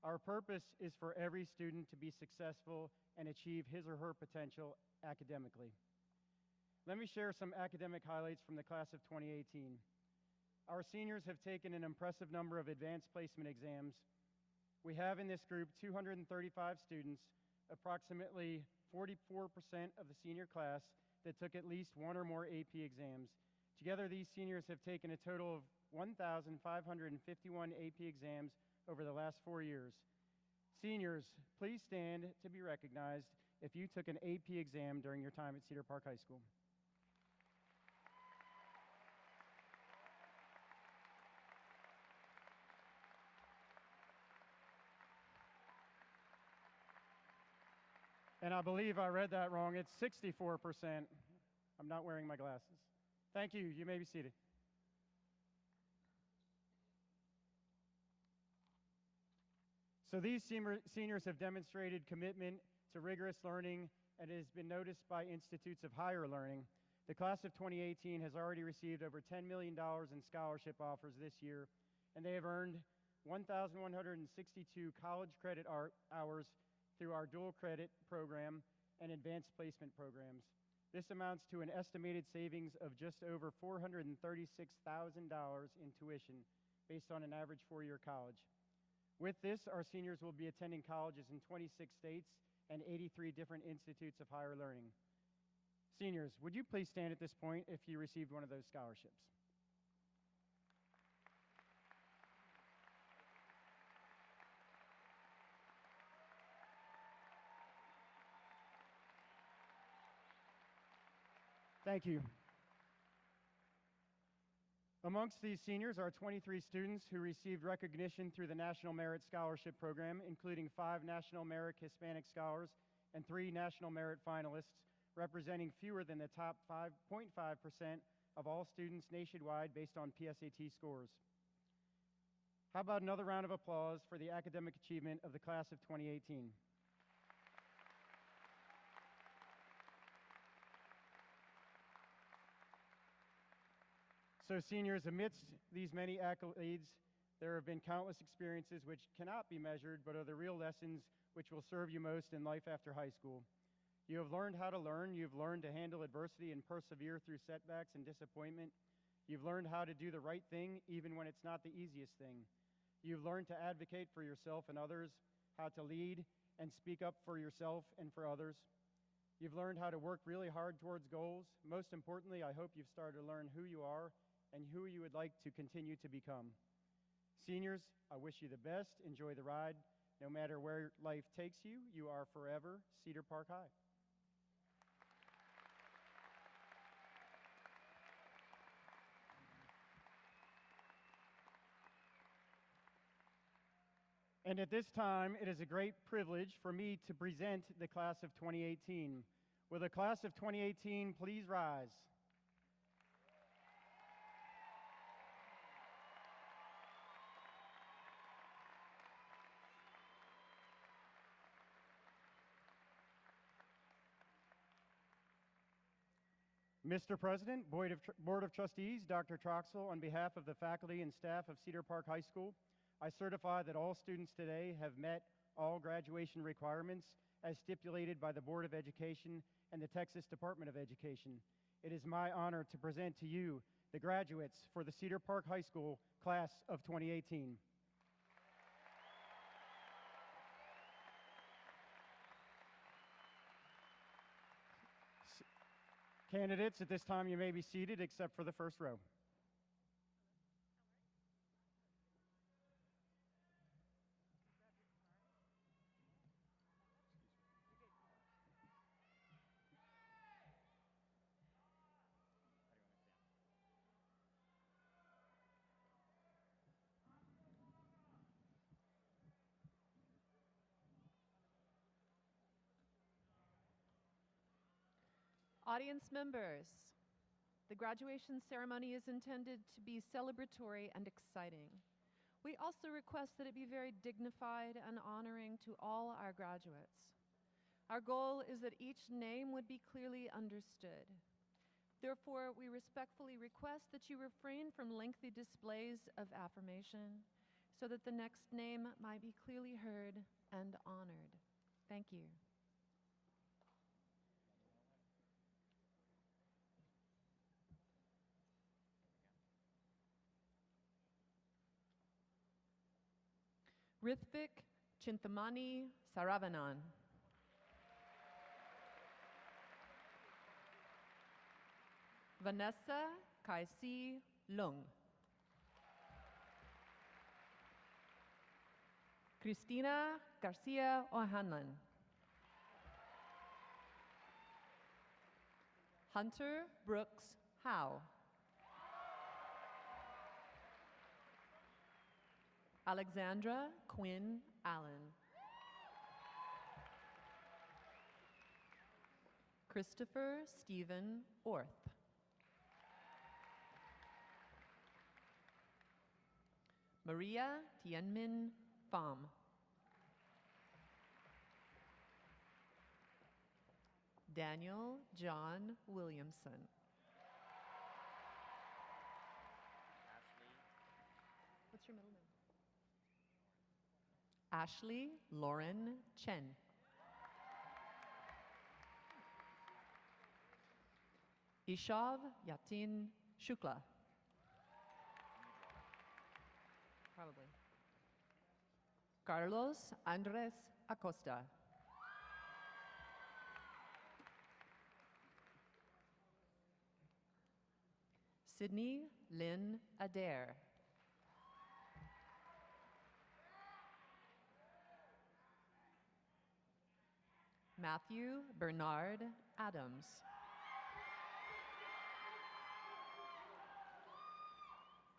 Our purpose is for every student to be successful and achieve his or her potential academically. Let me share some academic highlights from the class of 2018. Our seniors have taken an impressive number of advanced placement exams. We have in this group 235 students, approximately 44% of the senior class, that took at least one or more AP exams. Together, these seniors have taken a total of 1,551 AP exams over the last 4 years. Seniors, please stand to be recognized if you took an AP exam during your time at Cedar Park High School. And I believe I read that wrong. It's 64%. I'm not wearing my glasses. Thank you. You may be seated. So these seniors have demonstrated commitment to rigorous learning, and it has been noticed by institutes of higher learning. The class of 2018 has already received over $10 million in scholarship offers this year, and they have earned 1,162 college credit hours through our dual credit program and advanced placement programs. This amounts to an estimated savings of just over $436,000 in tuition based on an average 4-year college. With this, our seniors will be attending colleges in 26 states and 83 different institutes of higher learning. Seniors, would you please stand at this point if you received one of those scholarships? Thank you. Amongst these seniors are 23 students who received recognition through the National Merit Scholarship Program, including 5 National Merit Hispanic Scholars and 3 National Merit Finalists, representing fewer than the top 5.5% of all students nationwide based on PSAT scores. How about another round of applause for the academic achievement of the class of 2018? So seniors, amidst these many accolades, there have been countless experiences which cannot be measured, but are the real lessons which will serve you most in life after high school. You have learned how to learn. You've learned to handle adversity and persevere through setbacks and disappointment. You've learned how to do the right thing even when it's not the easiest thing. You've learned to advocate for yourself and others, how to lead and speak up for yourself and for others. You've learned how to work really hard towards goals. Most importantly, I hope you've started to learn who you are and who you would like to continue to become. Seniors, I wish you the best. Enjoy the ride. No matter where life takes you, you are forever Cedar Park High. And at this time, it is a great privilege for me to present the class of 2018. Will the class of 2018 please rise? Mr. President, Board of Trustees, Dr. Troxel, on behalf of the faculty and staff of Cedar Park High School, I certify that all students today have met all graduation requirements as stipulated by the Board of Education and the Texas Department of Education. It is my honor to present to you the graduates for the Cedar Park High School class of 2018. Candidates, at this time you may be seated except for the first row. Audience members, the graduation ceremony is intended to be celebratory and exciting. We also request that it be very dignified and honoring to all our graduates. Our goal is that each name would be clearly understood. Therefore, we respectfully request that you refrain from lengthy displays of affirmation so that the next name might be clearly heard and honored. Thank you. Rithvik Chintamani Saravanan. Vanessa Kaisi Lung. Cristina Garcia O'Hanlon. Hunter Brooks Howe. Alexandra Quinn Allen. Christopher Stephen Orth. Maria Tianmin Pham. Daniel John Williamson. What's your middle name? Ashley Lauren Chen. Ishav Yatin Shukla. Probably. Carlos Andres Acosta. Sydney Lynn Adair. Matthew Bernard Adams.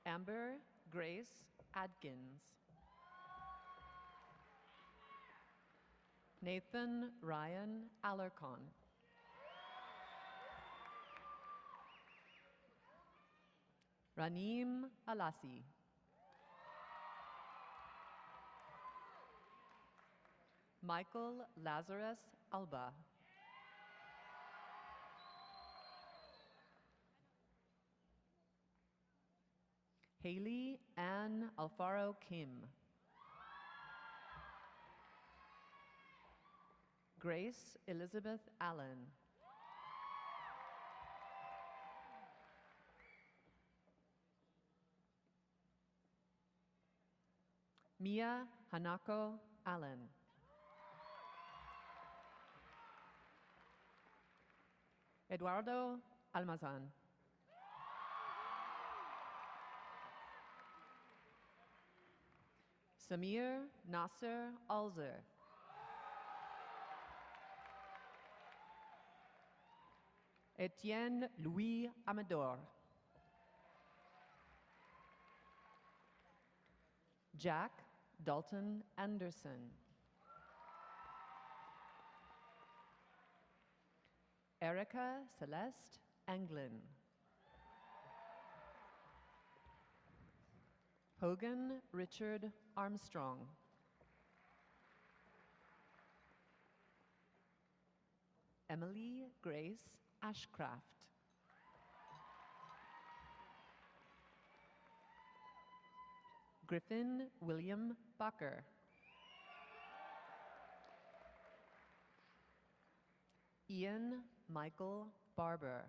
Amber Grace Adkins. Nathan Ryan Alarcon. Raneem Alassi. Michael Lazarus Alba. Haley Ann Alfaro Kim. Grace Elizabeth Allen. Mia Hanako Allen. Eduardo Almazan. Samir Nasser Alzer. Etienne Louis Amador. Jack Dalton Anderson. Erica Celeste Anglin. Hogan Richard Armstrong. Emily Grace Ashcraft. Griffin William Bucker. Ian Michael Barber.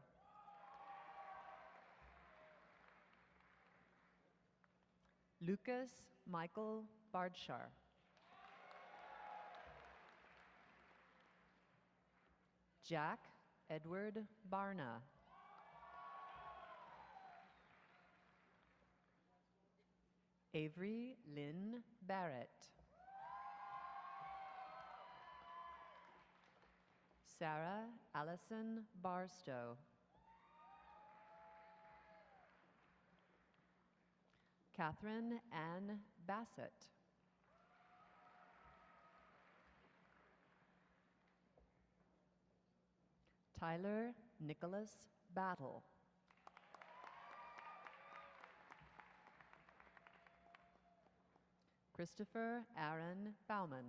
Lucas Michael Bardshar. Jack Edward Barna. Avery Lynn Barrett. Sarah Allison Barstow. Catherine Ann Bassett. Tyler Nicholas Battle. Christopher Aaron Bauman.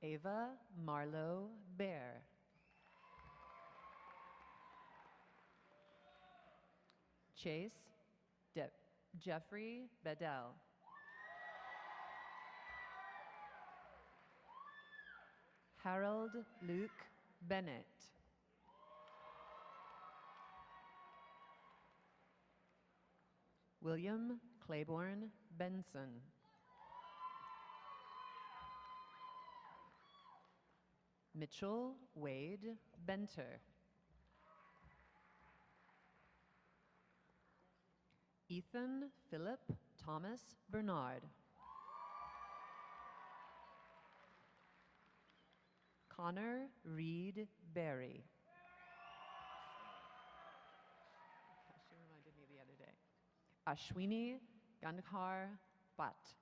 Ava Marlowe Bear. Chase Jeffrey Bedell. Harold Luke Bennett. William Claiborne Benson. Mitchell Wade Benter. Ethan Philip Thomas Bernard. Connor Reed Berry. She reminded me the other day. Ashwini Gandhar Bhatt.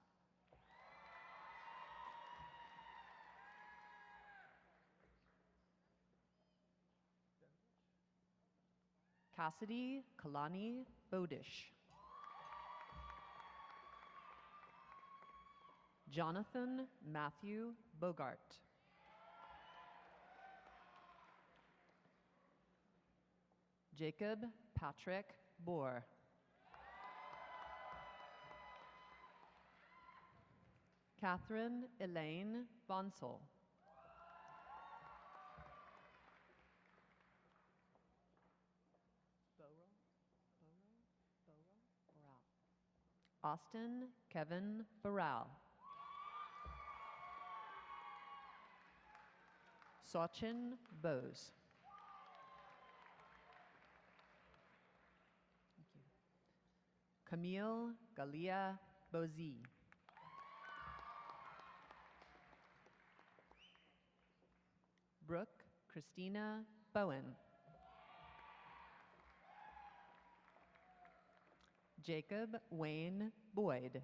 Cassidy Kalani Bodish. Jonathan Matthew Bogart. Jacob Patrick Bohr. Catherine Elaine Bonsall. Austin Kevin Barral. Sachin Bose. Camille Galia Bozy. Brooke Christina Bowen. Jacob Wayne Boyd.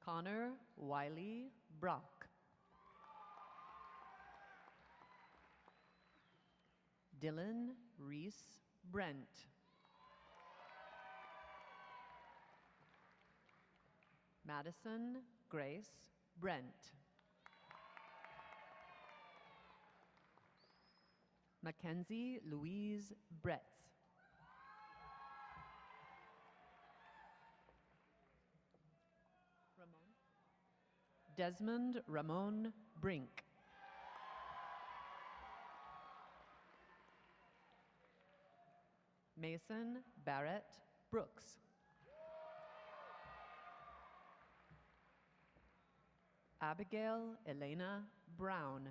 Connor Wiley Brock. Dylan Reese Brent. Madison Grace Brent. Mackenzie Louise Bretz. Desmond Ramon Brink. Mason Barrett Brooks. Abigail Elena Brown.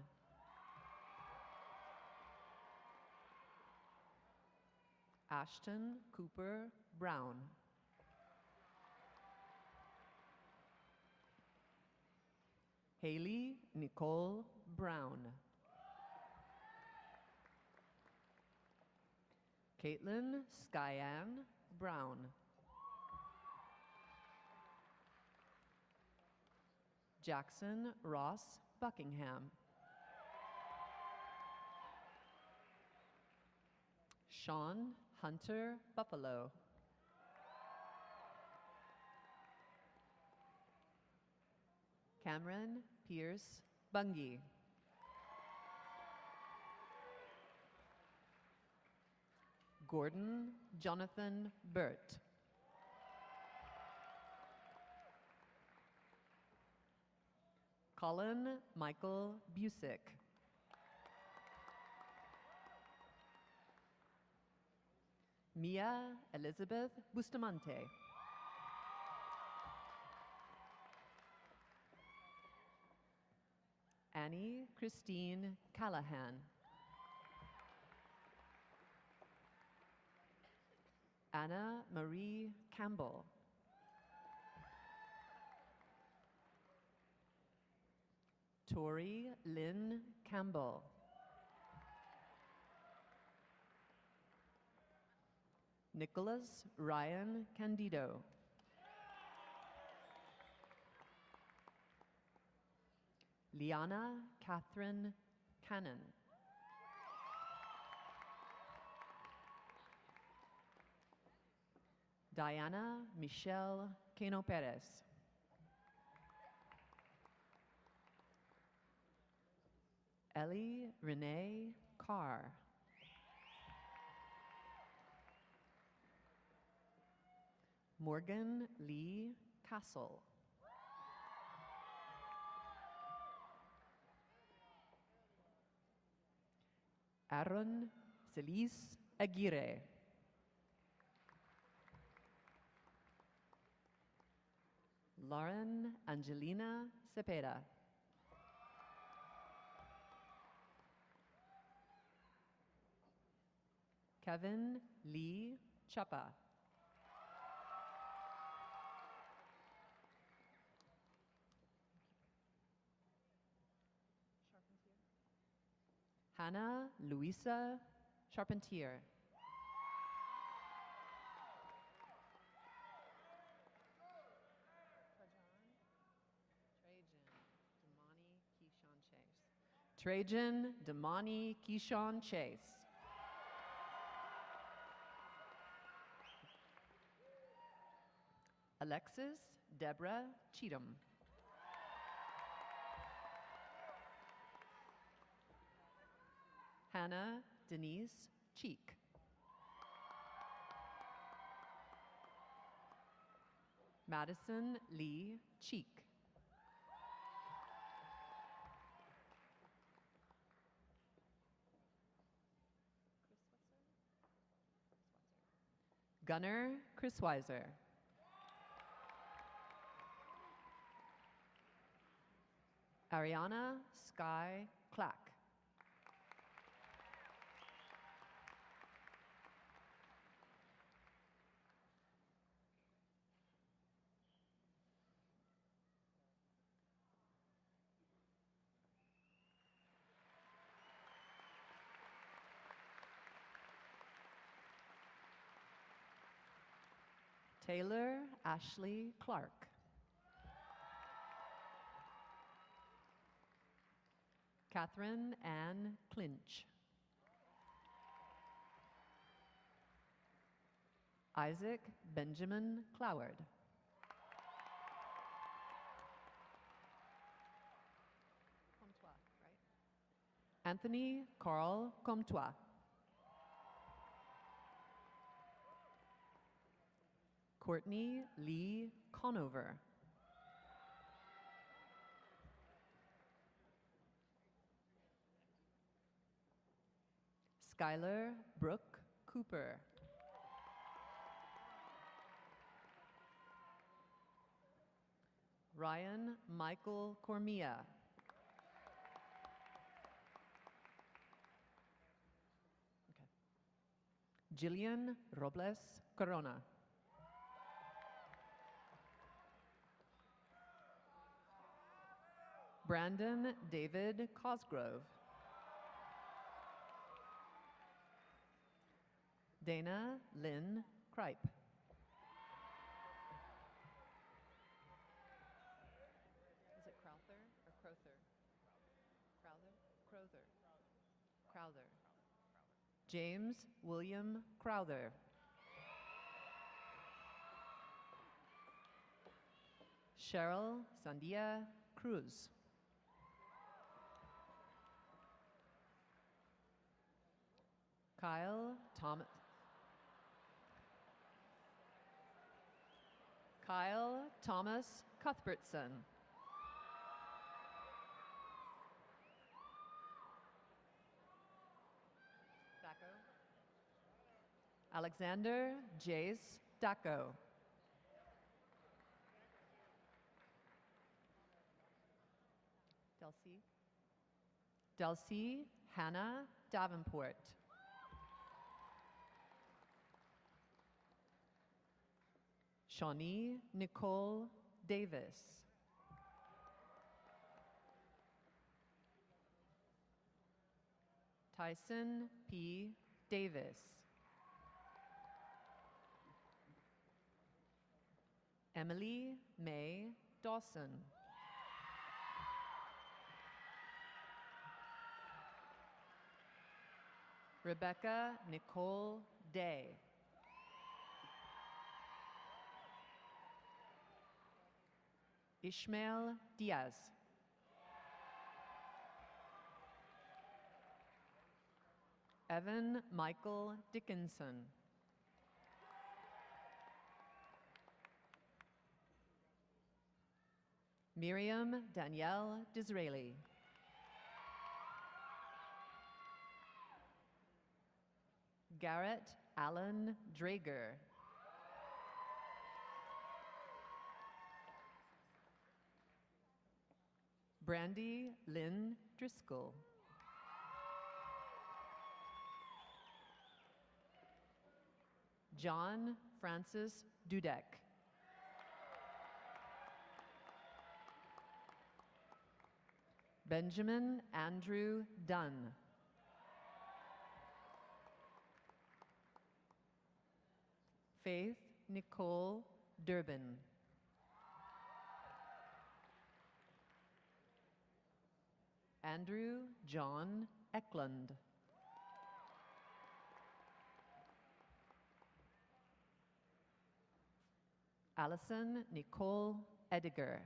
Ashton Cooper Brown. Haley Nicole Brown. Caitlin Skyanne Brown. Jackson Ross Buckingham. Sean Hunter Buffalo. Cameron Pierce Bungie. Gordon Jonathan Burt. Colin Michael Busick. Mia Elizabeth Bustamante. Annie Christine Callahan. Anna Marie Campbell. Tori Lynn Campbell. Nicholas Ryan Candido. Liana Catherine Cannon. Diana Michelle Cano Perez. Ellie Renee Carr. Morgan Lee Castle. Aaron Celis Aguirre. Lauren Angelina Cepeda. Kevin Lee Chapa. Hannah Louisa Charpentier. Trajan Damani Keyshawn Chase. Alexis Deborah Cheatham. Hannah Denise Cheek. Madison Lee Cheek. Gunnar Chris Weiser. Ariana Sky Clack. Taylor Ashley Clark. Catherine Ann Clinch. Isaac Benjamin Cloward. Anthony Carl Comtois. Courtney Lee Conover. Skylar Brooke Cooper. Ryan Michael Cormia. Jillian Robles Corona. Brandon David Cosgrove. Dana Lynn Kripe. Is it Crowther or Crowther? Crowther? Crowther. Crowther. James William Crowther. Cheryl Sandia Cruz. Kyle Thomas. Kyle Thomas Cuthbertson. Dacko. Alexander Jace Dacko. Delcy Hannah Davenport. Shawnee Nicole Davis. Tyson P. Davis. Emily May Dawson. Rebecca Nicole Day. Ishmael Diaz. Evan Michael Dickinson. Miriam Danielle Disraeli. Garrett Allen Drager. Brandy Lynn Driscoll. John Francis Dudek. Benjamin Andrew Dunn. Faith Nicole Durbin. Andrew John Eklund. Allison Nicole Ediger.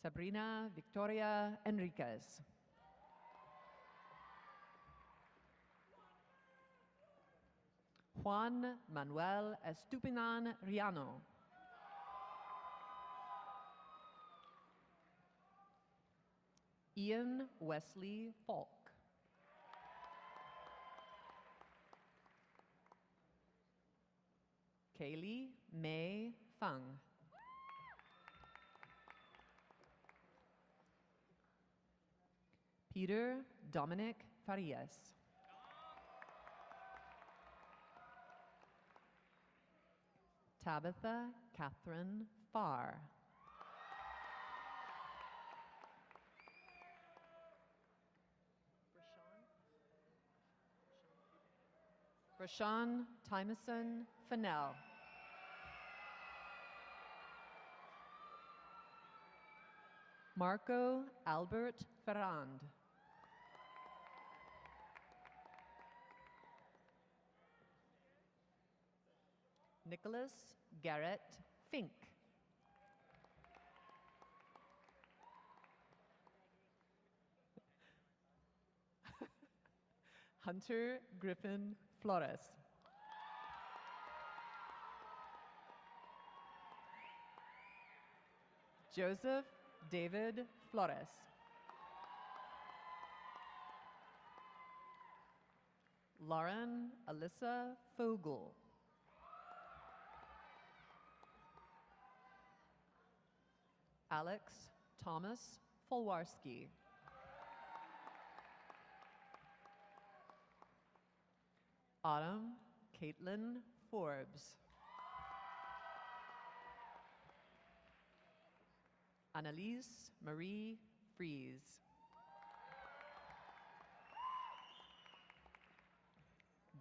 Sabrina Victoria Enriquez. Juan Manuel Estupinan Riano. Ian Wesley Falk. Kaylee May Fang. Peter Dominic Farias. Tabitha Catherine Farr. Rashawn Tymason Fennell. Marco Albert Ferrand. Nicholas Garrett Fink. Hunter Griffin Flores. Joseph David Flores. Lauren Alyssa Fogel. Alex Thomas Folwarski. Autumn Caitlin Forbes. Annalise Marie Fries.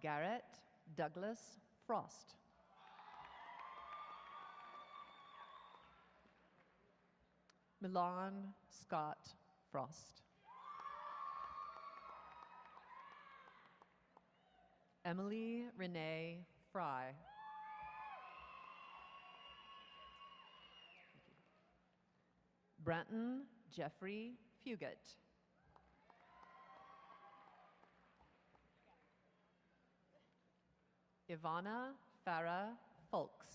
Garrett Douglas Frost. Milan Scott Frost. Emily Renee Fry. Brenton Jeffrey Fugit. Ivana Farah Folks.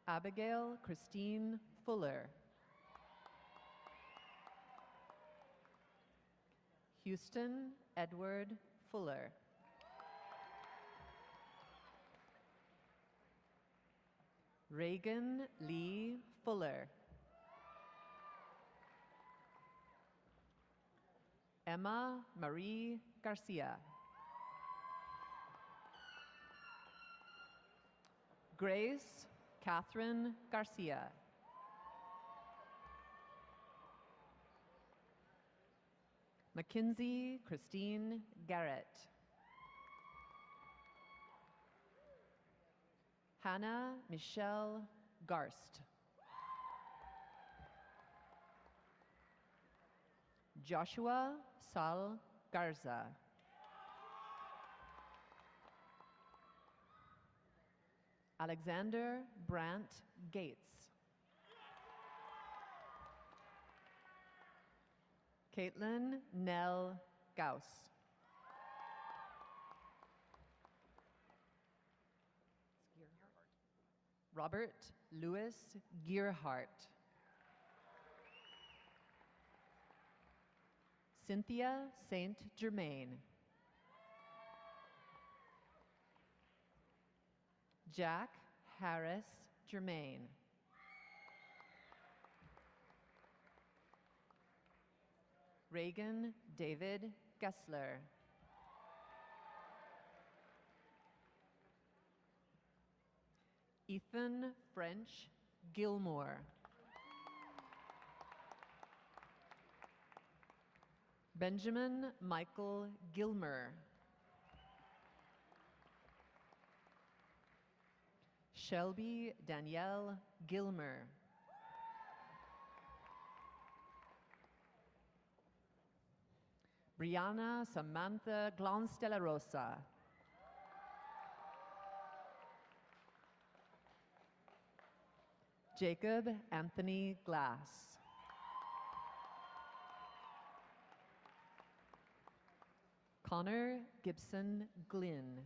Abigail Christine Fuller. Houston Edward Fuller. Reagan Lee Fuller. Emma Marie Garcia. Grace Catherine Garcia. Mackenzie Christine Garrett. Hannah Michelle Garst. Joshua Sal Garza. Alexander Brandt Gates. Caitlin Nell Gauss. Robert Louis Gearhart. Cynthia Saint Germain. Jack Harris Germain. Reagan David Gessler. Ethan French Gilmore. Benjamin Michael Gilmer. Shelby Danielle Gilmer. Brianna Samantha Glance de la Rosa. Jacob Anthony Glass. Connor Gibson Glynn.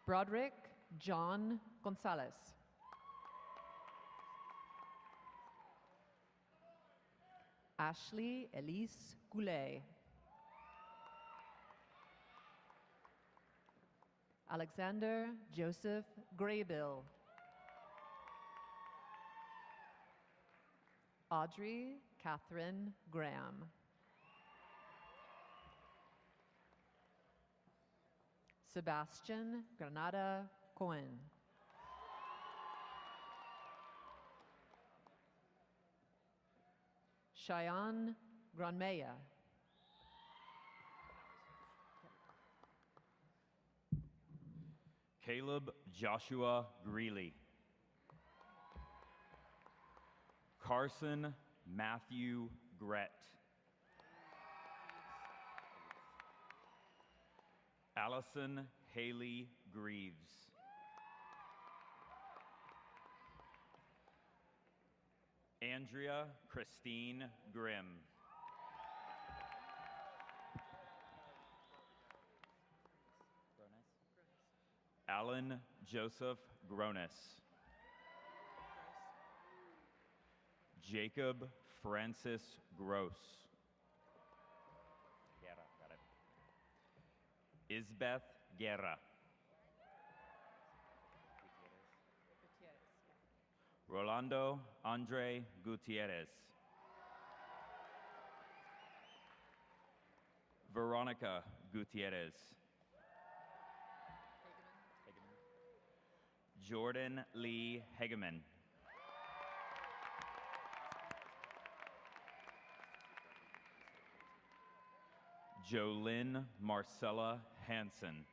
Broderick John Gonzalez. Ashley Elise Goulet. Alexander Joseph Graybill. Audrey Catherine Graham. Sebastian Granada Cohen. Cheyenne Granmeya. Caleb Joshua Greeley. Carson Matthew Gret. Allison Haley Greaves. Andrea Christine Grimm. Alan Joseph Gronis. Jacob Francis Gross. Guerra, got it. Isbeth Guerra. Rolando Andre Gutierrez. Veronica Gutierrez. Jordan Lee Hegeman. Jolynn Marcella Hansen.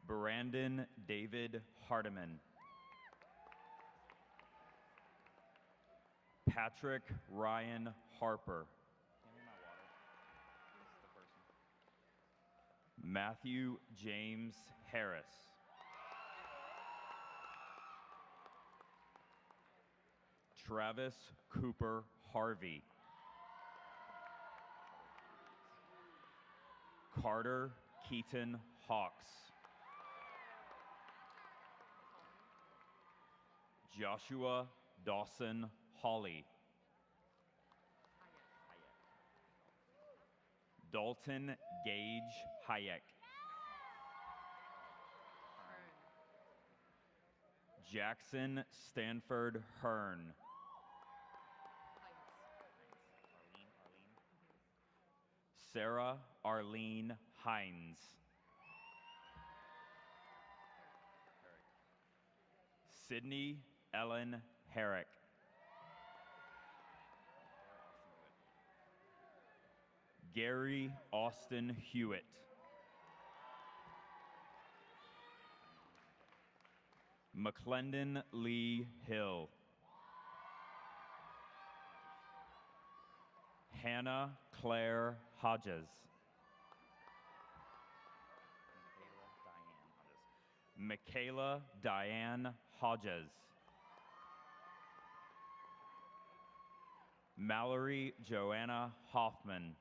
Brandon David Hardiman. Patrick Ryan Harper. Matthew James Harris. Travis Cooper Harvey. Carter Keaton Hawks. Joshua Dawson Hawley. Dalton Gage Hayek. Jackson Stanford Hearn. Sarah Arlene Hines. Sydney Ellen Herrick. Gary Austin Hewitt. McClendon Lee Hill. Hannah Claire Hodges. Michaela Diane Hodges. Mallory Joanna Hoffman.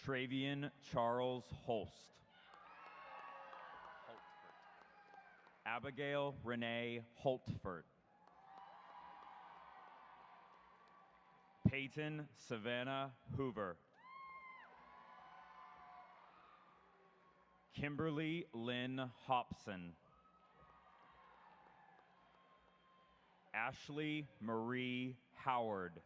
Travian Charles Holst. Abigail Renee Holtford. Peyton Savannah Hoover. Kimberly Lynn Hobson. Ashley Marie Howard.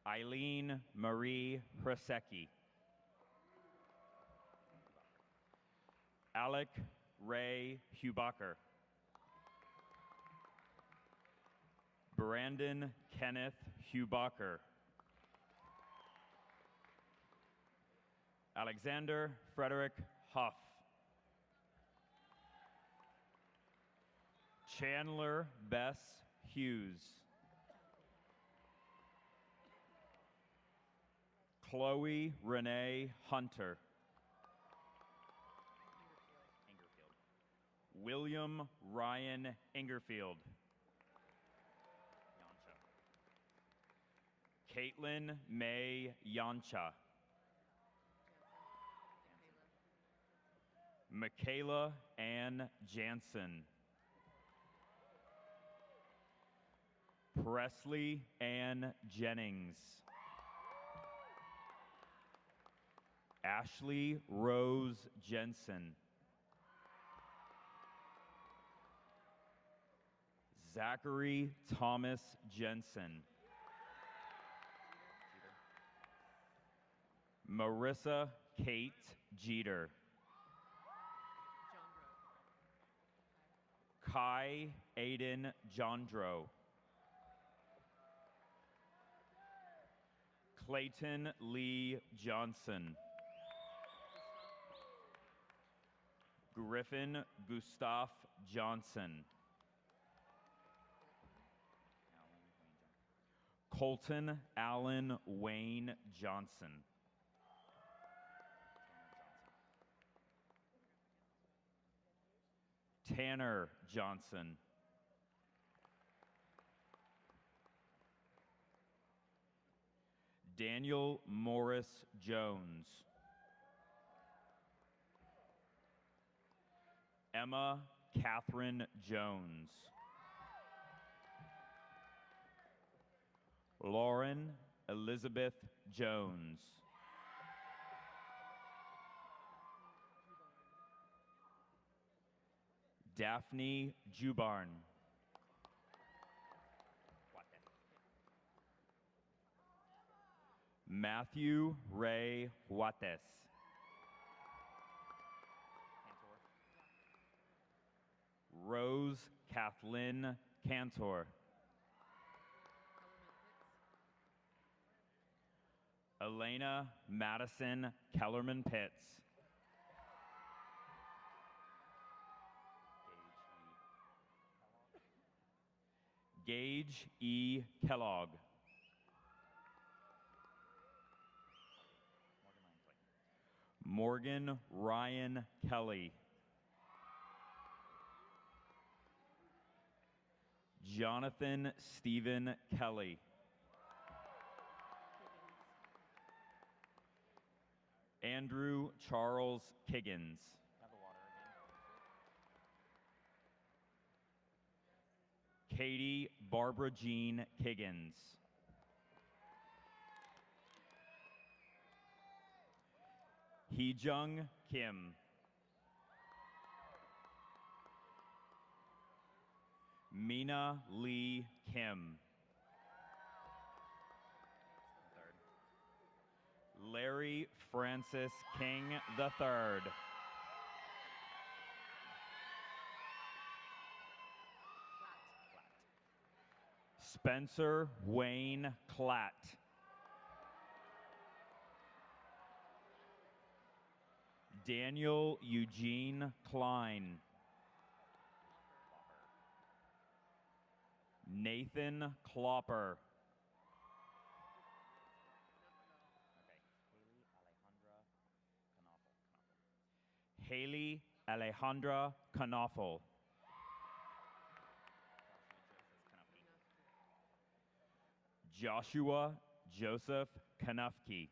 Eileen Marie Hrasecki. Alec Ray Hubacher. Brandon Kenneth Hubacher. Alexander Frederick Huff. Chandler Bess Hughes. Chloe Renee Hunter. William Ryan Ingerfield. Caitlin May Yancha. Michaela Ann Jansen. Presley Ann Jennings. Ashley Rose Jensen. Zachary Thomas Jensen. Marissa Kate Jeter. Kai Aiden Jondro. Clayton Lee Johnson. Griffin Gustav Johnson. Colton Allen Wayne Johnson. Tanner Johnson. Daniel Morris Jones. Emma Catherine Jones. Lauren Elizabeth Jones. Daphne Jubarn. Matthew Ray Huates. Rose Kathleen Cantor. Elena Madison Kellerman Pitts. Gage E. Kellogg. Morgan Ryan Kelly. Jonathan Stephen Kelly. Andrew Charles Kiggins. Katie Barbara Jean Kiggins. Heejung Kim. Mina Lee Kim. Larry Francis King III. Spencer Wayne Klatt. Daniel Eugene Klein. Nathan Klopper. Haley Alejandra Kanoffel. Joshua Joseph Kanufke.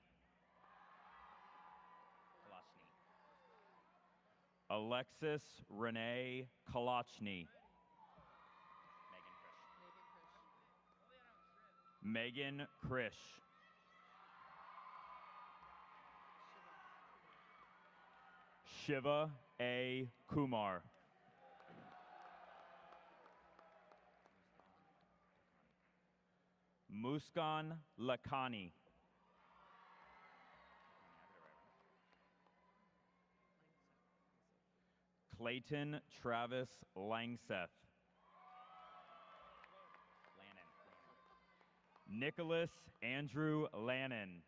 Alexis Renee Kolochny. Megan Krish. Shiva A. Kumar. Muskan Lakani. Clayton Travis Langseth. Nicholas Andrew Lannon.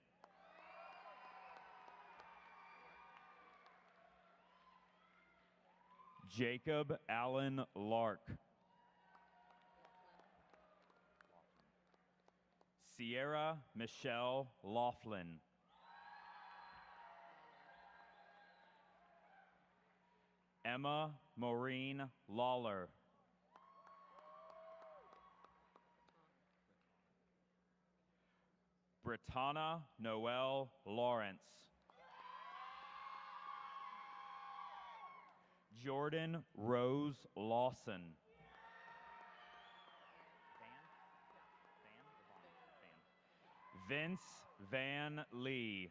Jacob Allen Lark. Sierra Michelle Laughlin. Emma Maureen Lawler. Britanna Noel Lawrence. Jordan Rose Lawson. Vince Van Lee.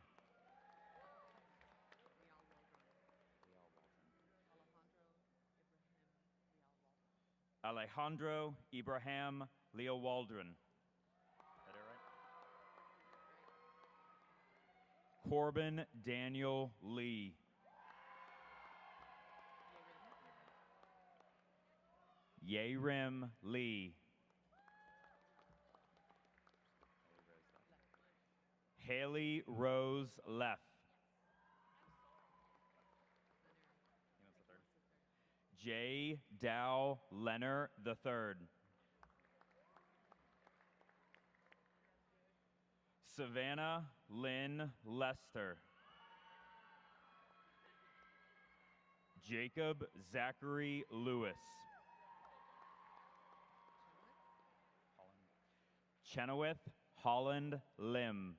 Alejandro Ibrahim Leo Waldron. Corbin Daniel Lee. Yerim Lee. Haley Rose Leff. J. Dow Leonard III. Savannah Lynn Lester. Jacob Zachary Lewis. Chenoweth Holland Lim.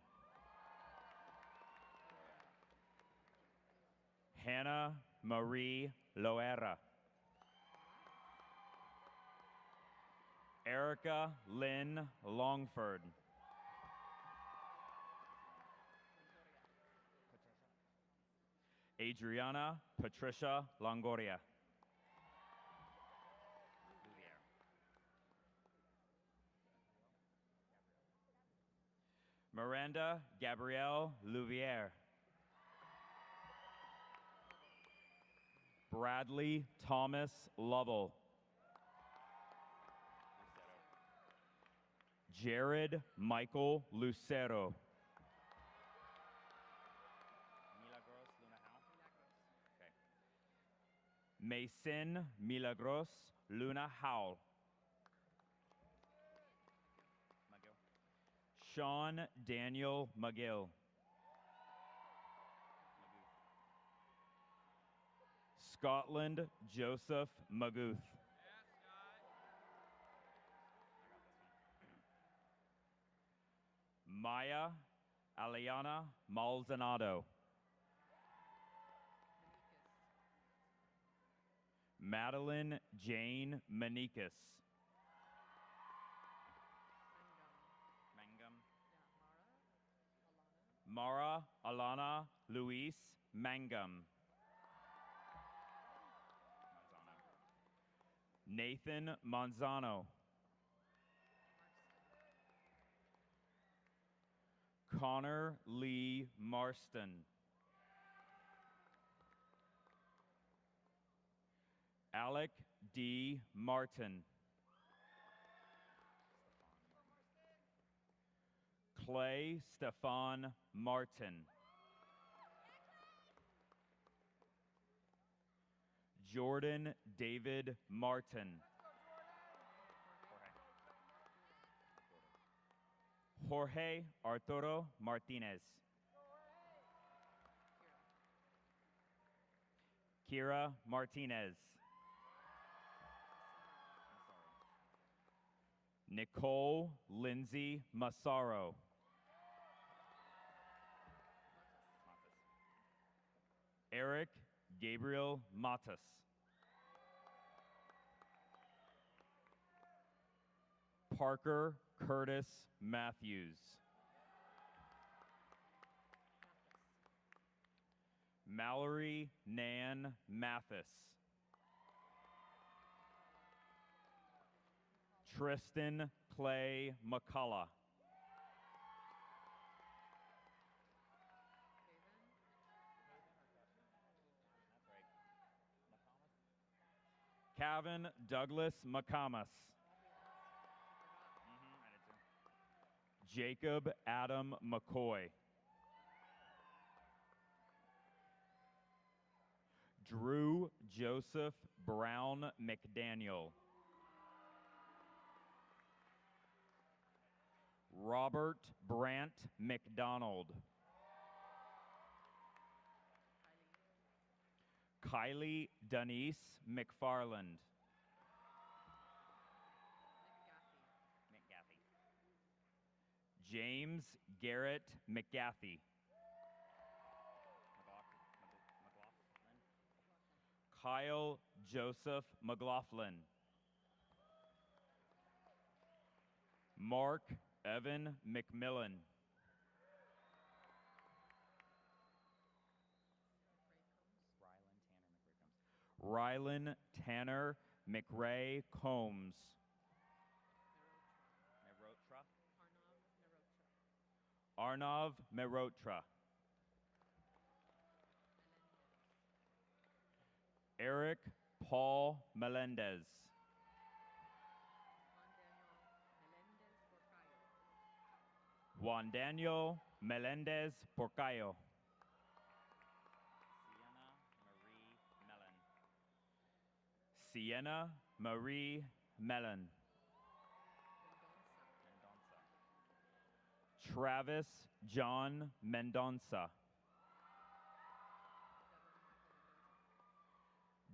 Hannah Marie Loera. Erica Lynn Longford. Adriana Patricia Longoria. Miranda Gabrielle Louviere. Bradley Thomas Lovell. Jared Michael Lucero. Mason Milagros Luna Howell. Sean Daniel McGill. Scotland Joseph Maguth. Maya Aliana Maldonado. Madeline Jane Manikis. Mangum. Mara Alana Luis Mangum. Nathan Manzano. Connor Lee Marston. Alec D. Martin. Clay Stefan Martin. Jordan David Martin. Jorge Arturo Martinez. Kira Martinez. Nicole Lindsay Massaro. Eric Gabriel Matas. Parker Curtis Matthews. Mallory Nan Mathis. Tristan Clay McCullough. Kevin Douglas McComas. Jacob Adam McCoy. Drew Joseph Brown McDaniel. Robert Brant McDonald. Kylie Denise McFarland. James Garrett McGaffey. Kyle Joseph McLaughlin. Mark Evan McMillan. Rylan Tanner McRae Combs. Arnav Merotra. Eric Paul Melendez. Juan Daniel Melendez Porcayo. Sienna Marie Mellon. Travis John Mendonça.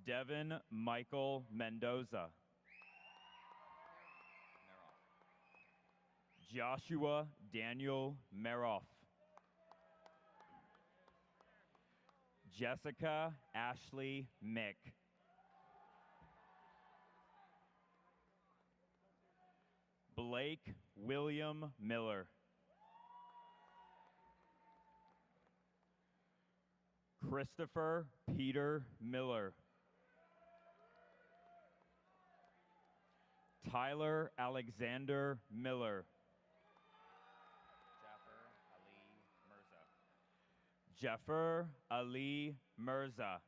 Devin Michael Mendoza. Joshua Daniel Meroff. Jessica Ashley Mick. Blake William Miller. Christopher Peter Miller. Tyler Alexander Miller. Jaffer Ali Mirza.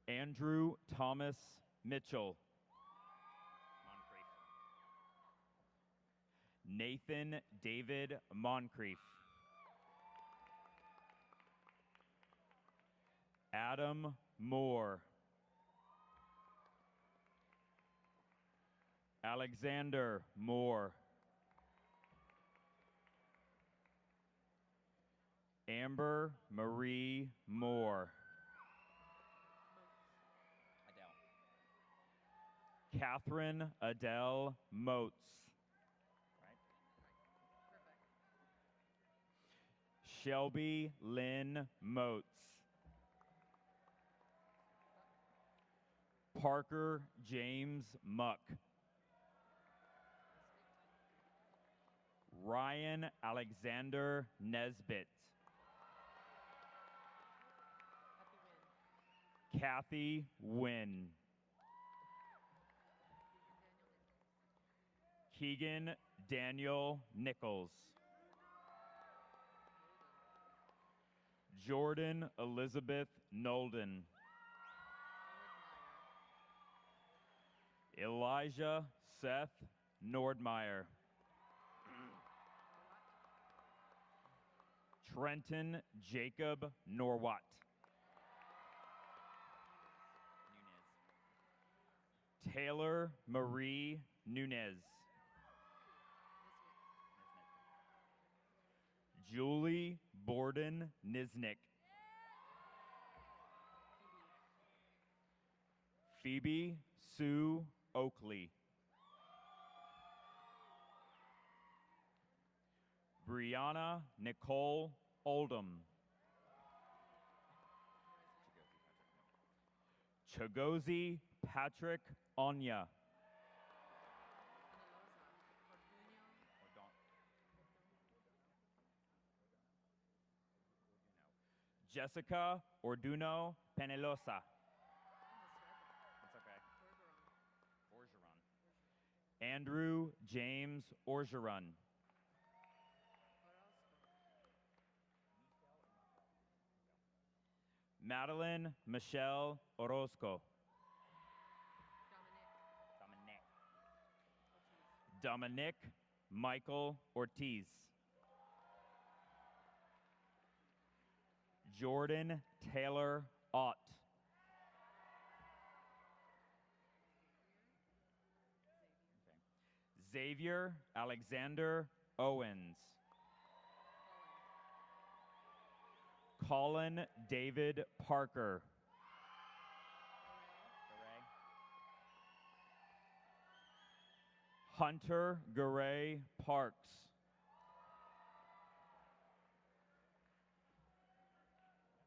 Andrew Thomas Mitchell. Nathan David Moncrief. Adam Moore. Alexander Moore. Amber Marie Moore. Catherine Adele Moats. Shelby Lynn Moats. Parker James Muck. Ryan Alexander Nesbitt. Kathy Wynn. Keegan Daniel Nichols. Jordan Elizabeth Nolden. Elijah Seth Nordmeyer. Trenton Jacob Norwatt. Taylor Marie Nunez. Julie Borden Niznik. Phoebe Sue Oakley. Brianna Nicole Oldham. Chagozi Patrick Onya. Jessica Orduno Penelosa. That's okay. Orgeron. Andrew James Orgeron. Madeline Michelle Orozco. Dominic Michael Ortiz. Jordan Taylor Ott. Xavier Alexander Owens. Colin David Parker. Hunter Garay Parks.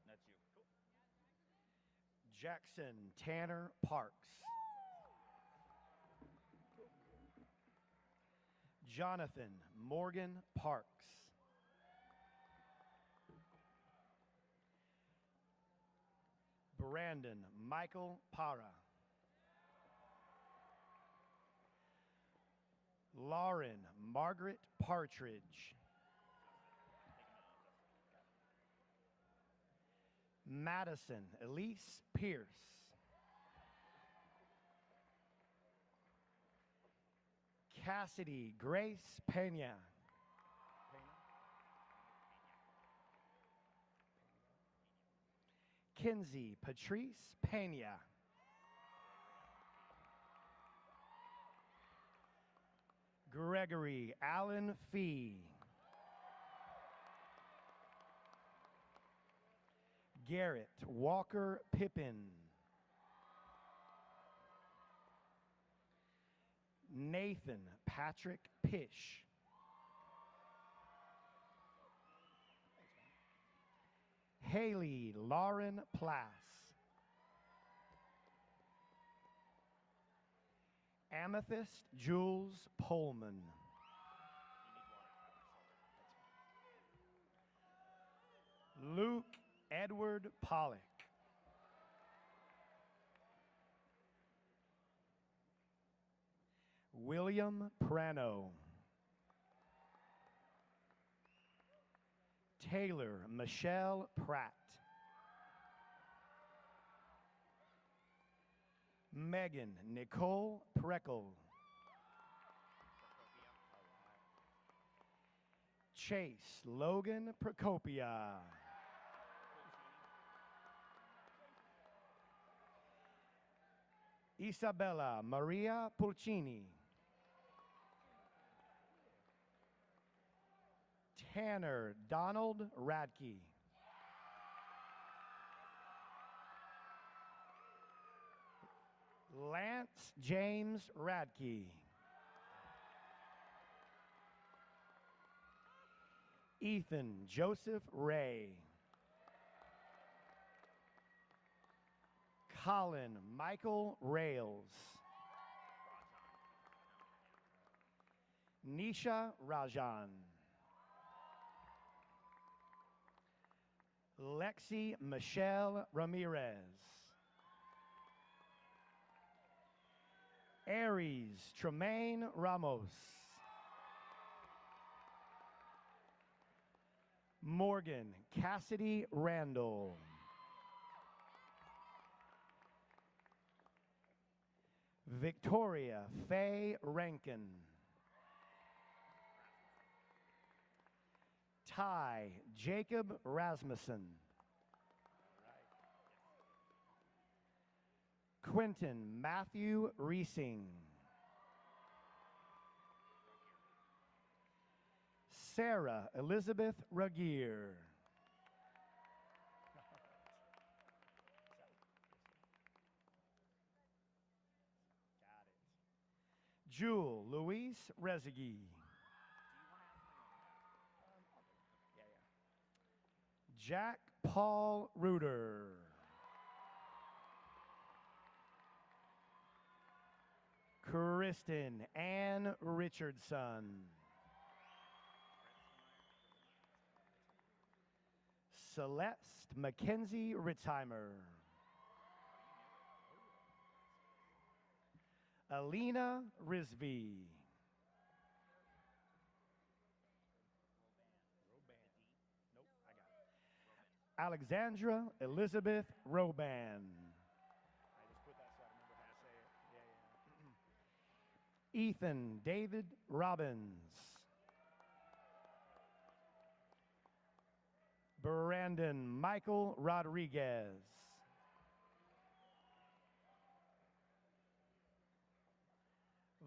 That's you. Cool. Jackson Tanner Parks. Jonathan Morgan Parks. Brandon Michael Para. Lauren Margaret Partridge. Madison Elise Pierce. Cassidy Grace Pena. Kinsey Patrice Pena. Gregory Allen Fee. Garrett Walker Pippin. Nathan Patrick Pish. Haley Lauren Plass. Amethyst Jules Pullman. Luke Edward Pollock. William Prano. Taylor Michelle Pratt. Megan Nicole Preckle. Chase Logan Procopia. Isabella Maria Pulcini. Tanner Donald Radke. Lance James Radke. Ethan Joseph Ray. Colin Michael Rails. Nisha Rajan. Lexi Michelle Ramirez. Aries Tremaine Ramos. Morgan Cassidy Randall. Victoria Faye Rankin. Ty Jacob Rasmussen. Quentin Matthew Reesing. Sarah Elizabeth Ragier. Jewel Louise Rezegui. Jack Paul Reuter. Kristen Ann Richardson. Celeste Mackenzie Ritzheimer. Alina Risby. Alexandra Elizabeth Roban. I just put that so I remember how to say it. Ethan David Robbins. Brandon Michael Rodriguez.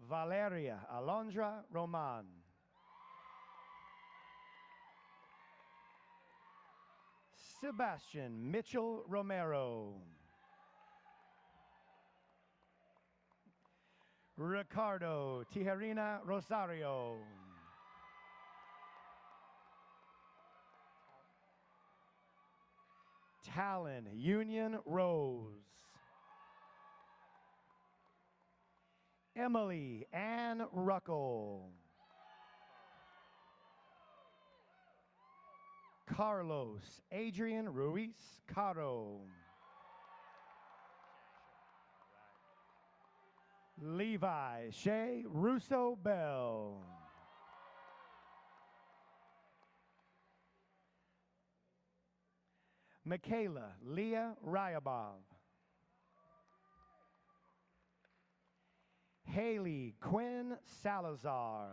Valeria Alondra Roman. Sebastian Mitchell Romero. Ricardo Tijerina Rosario. Talon Union Rose. Emily Ann Ruckle. Carlos Adrian Ruiz Caro. Levi Shea Russo Bell. Michaela Leah Ryabov. Haley Quinn Salazar.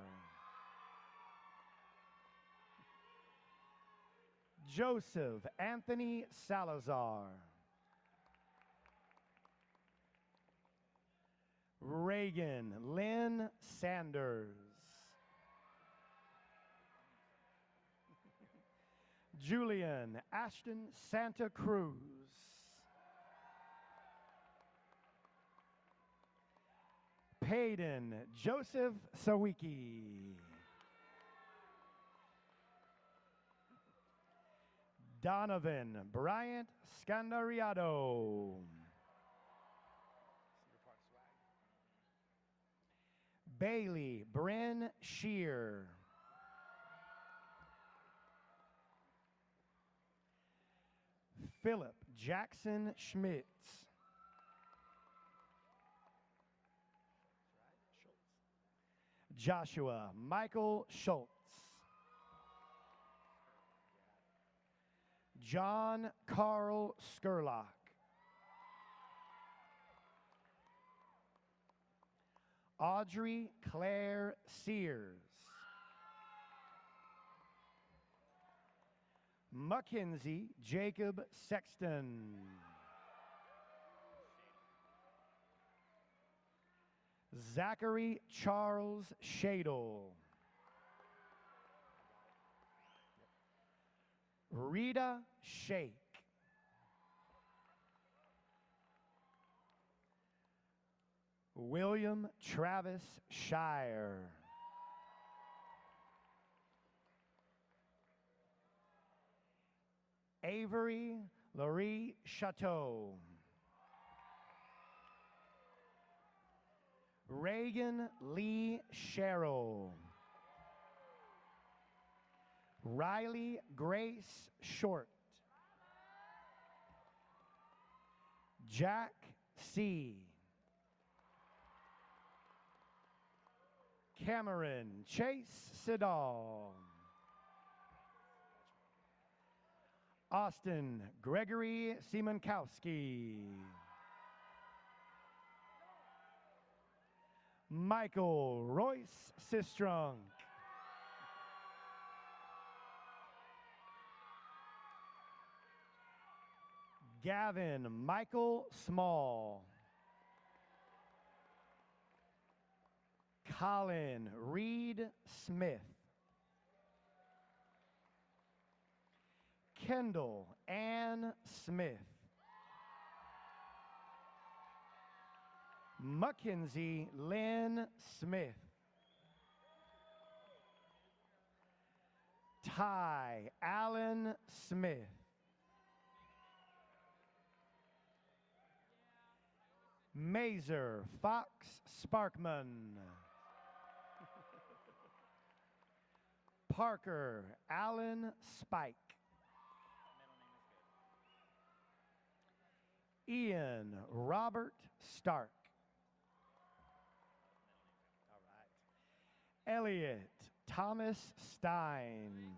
Joseph Anthony Salazar. Reagan Lynn Sanders. Julian Ashton Santa Cruz. Payden Joseph Sawicki. Donovan Bryant Scandariado. Bailey Bryn Shear. Philip Jackson Schmitz. Joshua Michael Schultz. John Carl Skurlock. Audrey Claire Sears. Mackenzie Jacob Sexton. Zachary Charles Shadle. Rita Shake. William Travis Shire. Avery Laurie Chateau. Reagan Lee Sherrill. Riley Grace Short. Jack C. Cameron Chase Siddall. Austin Gregory Siemenkowski. Michael Royce Sistrunk. Gavin Michael Small. Colin Reed Smith. Kendall Ann Smith. Mackenzie Lynn Smith. Ty Allen Smith. Mazer Fox Sparkman. Parker Allen Spike. Ian Robert Stark. All right. Elliot Thomas Stein.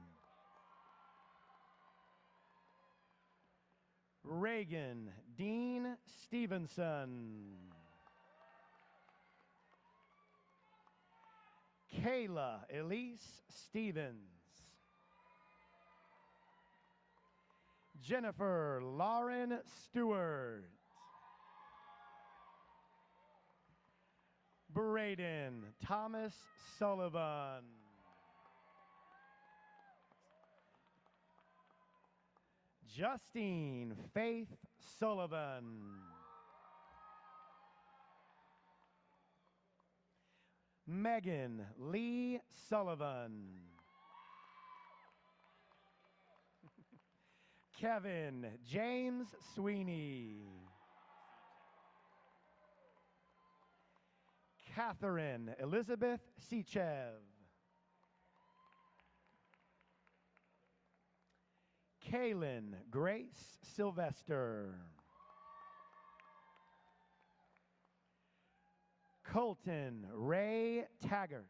Reagan Dean Stevenson. Kayla Elise Stevens. Jennifer Lauren Stewart. Braden Thomas Sullivan. Justine Faith Sullivan. Megan Lee Sullivan. Kevin James Sweeney. Catherine Elizabeth Seachev. Kaylin Grace Sylvester. Colton Ray Taggart.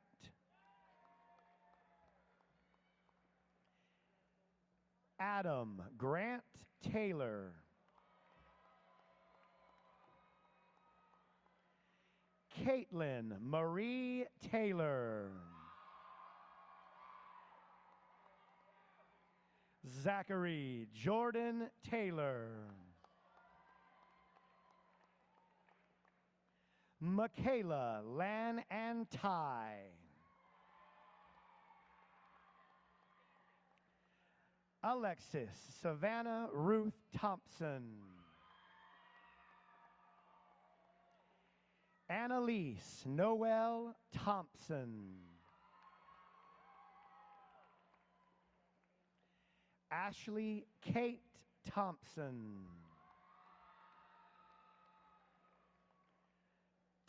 Adam Grant Taylor. Caitlin Marie Taylor. Zachary Jordan Taylor. Michaela Lan and Ty. Alexis Savannah Ruth Thompson. Annalise Noel Thompson. Ashley Kate Thompson.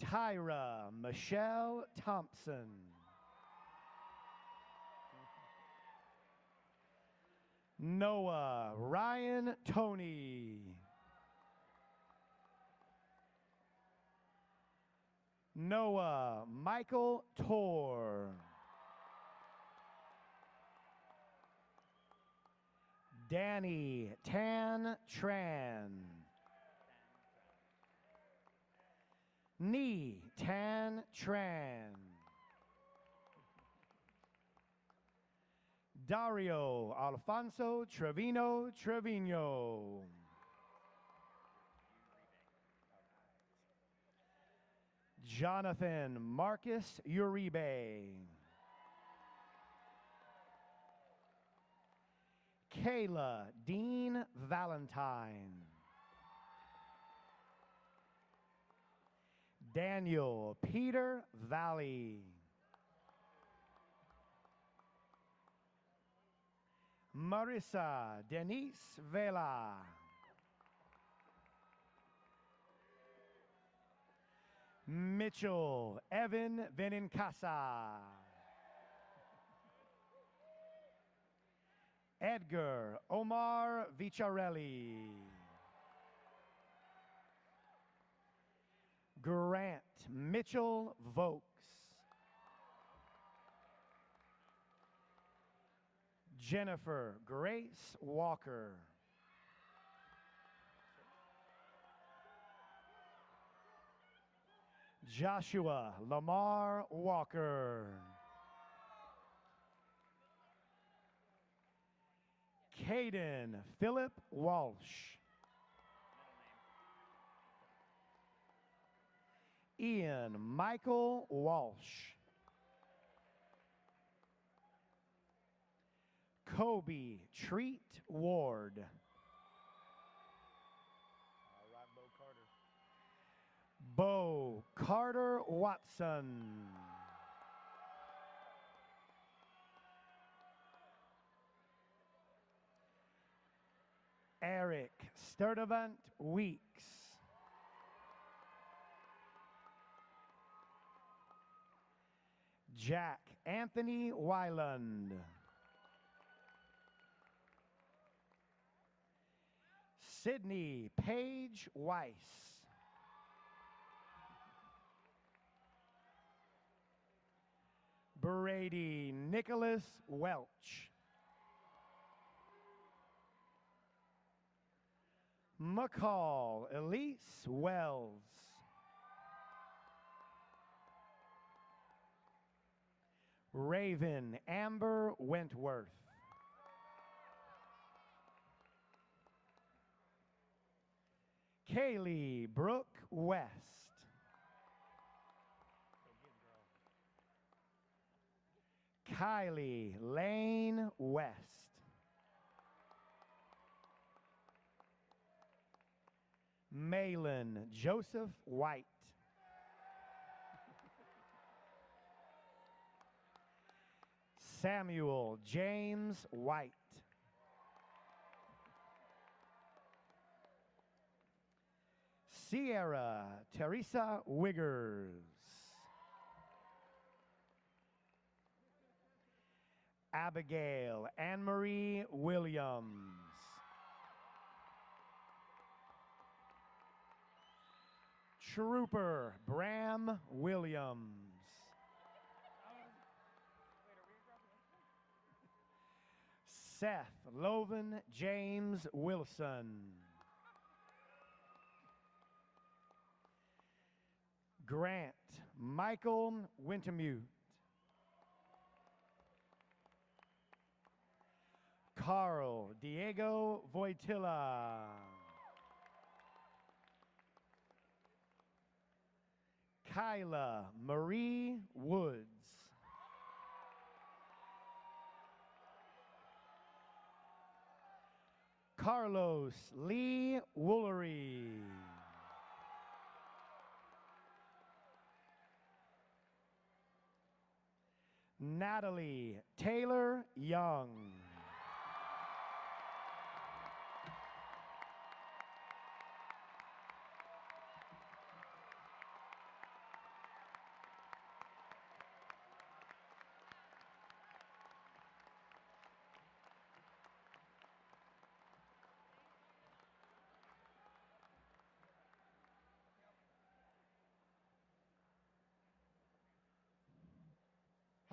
Tyra Michelle Thompson. Noah Ryan Tony. Noah Michael Tor. Danny Tan Tran. Ni Tan Tran. Dario Alfonso Trevino Trevino. Jonathan Marcus Uribe. Kayla Dean Valentine. Daniel Peter Valley. Marissa Denise Vela. Mitchell Evan Benincasa. Edgar Omar Vicharelli. Grant Mitchell Vokes. Jennifer Grace Walker. Joshua Lamar Walker. Caden Philip Walsh. Ian Michael Walsh. Kobe Treat Ward. All right, Bo Carter Watson. Eric Sturdivant Weeks. Jack Anthony Weiland. Sydney Paige Weiss. Brady Nicholas Welch. McCall Elise Wells. Raven Amber Wentworth. Kaylee Brooke West. Kylie Lane West. Malin Joseph White. Samuel James White. Sierra Teresa Wiggers. Abigail Anne-Marie Williams. Trooper Bram Williams. Seth Loven James Wilson. Grant Michael Wintermute. Carl Diego Voitila. Kyla Marie Woods. Carlos Lee Woolery. Natalie Taylor Young.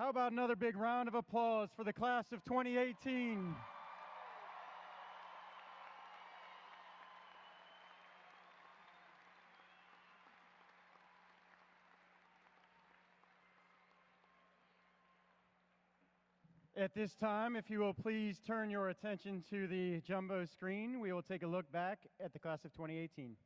How about another big round of applause for the class of 2018? At this time, if you will please turn your attention to the jumbo screen, we will take a look back at the class of 2018.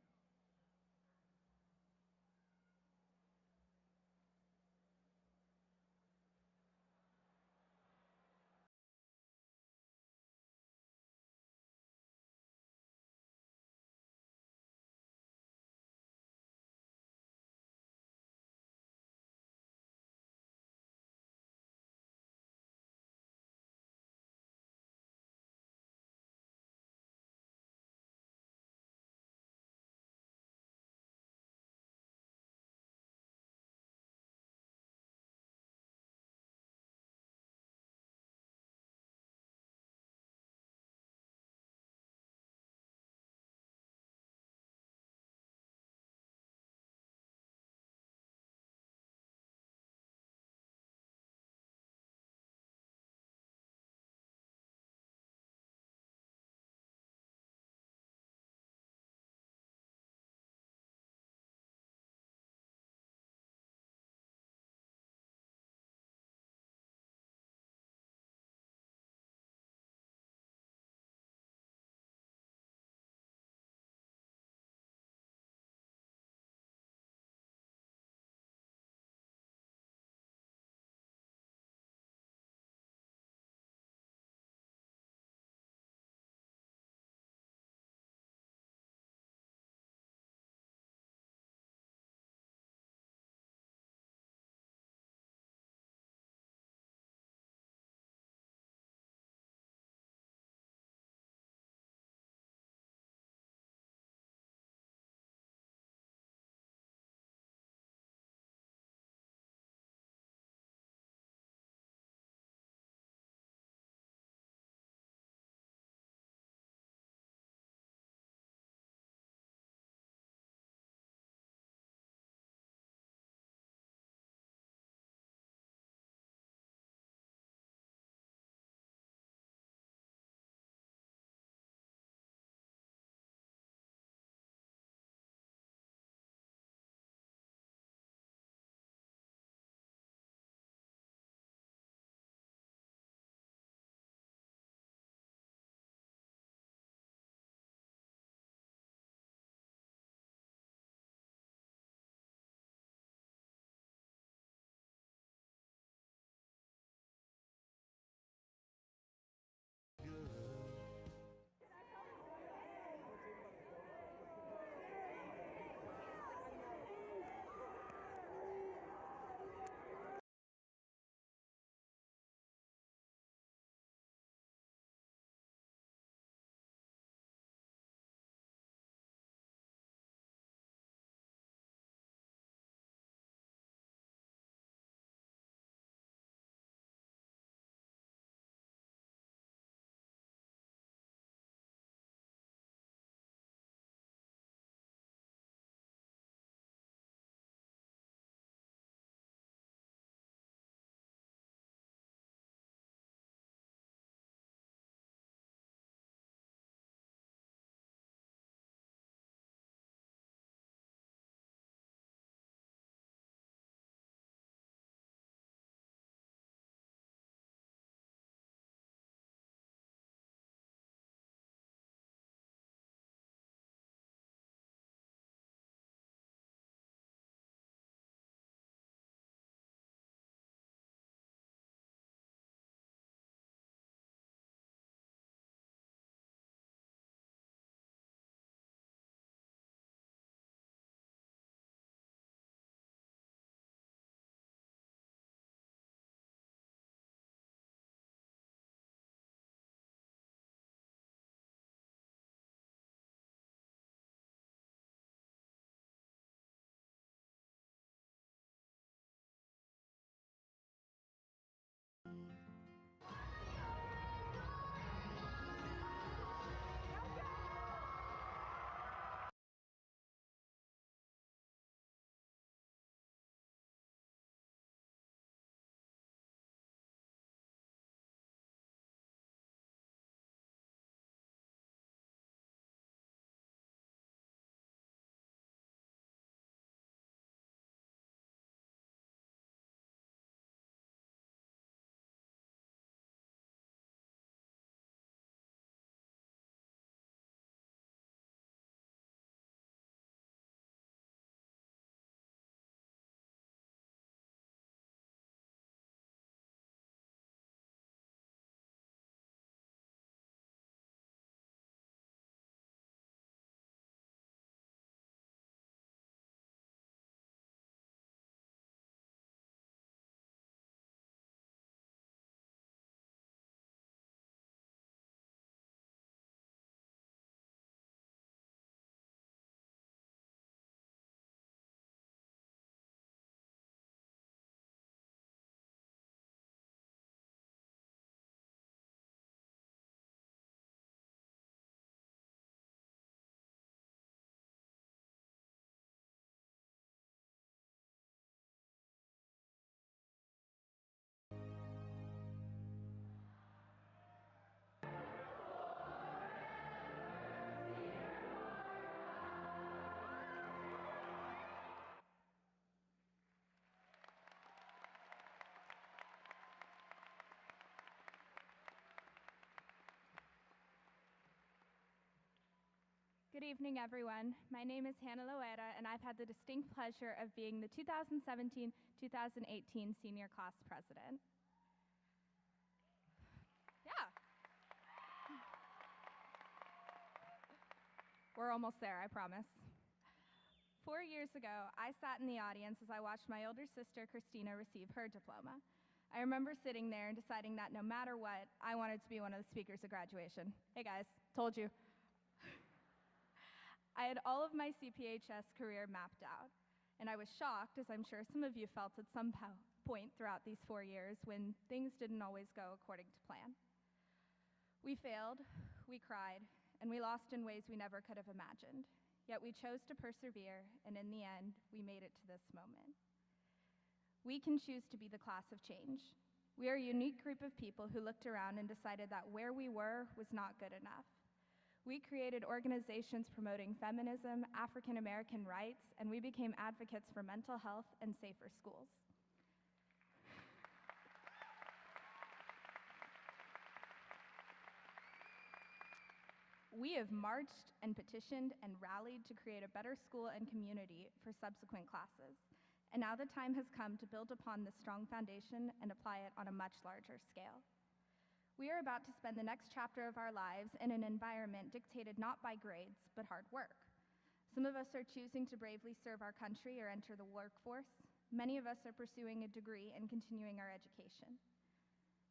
Good evening, everyone. My name is Hannah Loera, and I've had the distinct pleasure of being the 2017-2018 senior class president. Yeah. We're almost there, I promise. 4 years ago, I sat in the audience as I watched my older sister, Christina, receive her diploma. I remember sitting there and deciding that no matter what, I wanted to be one of the speakers at graduation. Hey guys, told you. I had all of my CPHS career mapped out, and I was shocked, as I'm sure some of you felt at some point throughout these 4 years, when things didn't always go according to plan. We failed, we cried, and we lost in ways we never could have imagined. Yet we chose to persevere, and in the end, we made it to this moment. We can choose to be the class of change. We are a unique group of people who looked around and decided that where we were was not good enough. We created organizations promoting feminism, African American rights, and we became advocates for mental health and safer schools. We have marched and petitioned and rallied to create a better school and community for subsequent classes. And now the time has come to build upon this strong foundation and apply it on a much larger scale. We are about to spend the next chapter of our lives in an environment dictated not by grades, but hard work. Some of us are choosing to bravely serve our country or enter the workforce. Many of us are pursuing a degree and continuing our education.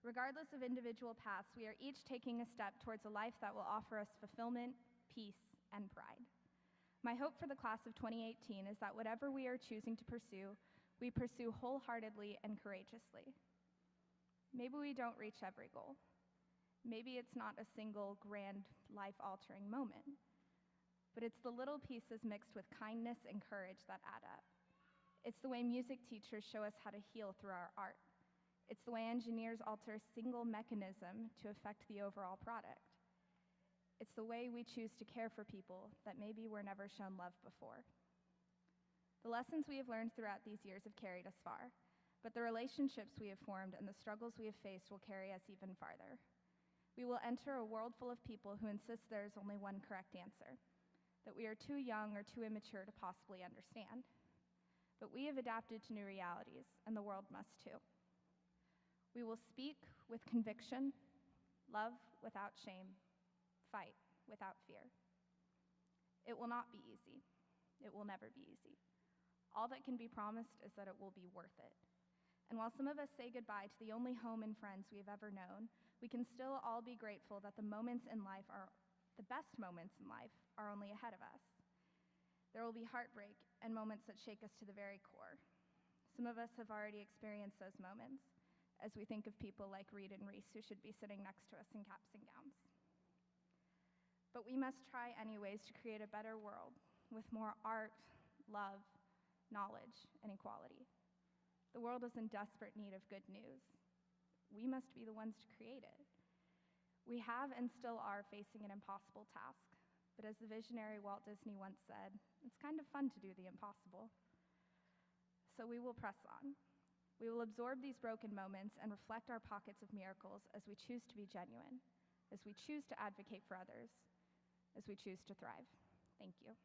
Regardless of individual paths, we are each taking a step towards a life that will offer us fulfillment, peace, and pride. My hope for the class of 2018 is that whatever we are choosing to pursue, we pursue wholeheartedly and courageously. Maybe we don't reach every goal. Maybe it's not a single grand life-altering moment, but it's the little pieces mixed with kindness and courage that add up. It's the way music teachers show us how to heal through our art. It's the way engineers alter a single mechanism to affect the overall product. It's the way we choose to care for people that maybe were never shown love before. The lessons we have learned throughout these years have carried us far, but the relationships we have formed and the struggles we have faced will carry us even farther. We will enter a world full of people who insist there is only one correct answer, that we are too young or too immature to possibly understand. But we have adapted to new realities, and the world must too. We will speak with conviction, love without shame, fight without fear. It will not be easy. It will never be easy. All that can be promised is that it will be worth it. And while some of us say goodbye to the only home and friends we have ever known, we can still all be grateful that the best moments in life are only ahead of us. There will be heartbreak and moments that shake us to the very core. Some of us have already experienced those moments, as we think of people like Reed and Reese, who should be sitting next to us in caps and gowns. But we must try anyways to create a better world with more art, love, knowledge, and equality. The world is in desperate need of good news. We must be the ones to create it. We have and still are facing an impossible task, but as the visionary Walt Disney once said, it's kind of fun to do the impossible. So we will press on. We will absorb these broken moments and reflect our pockets of miracles as we choose to be genuine, as we choose to advocate for others, as we choose to thrive. Thank you.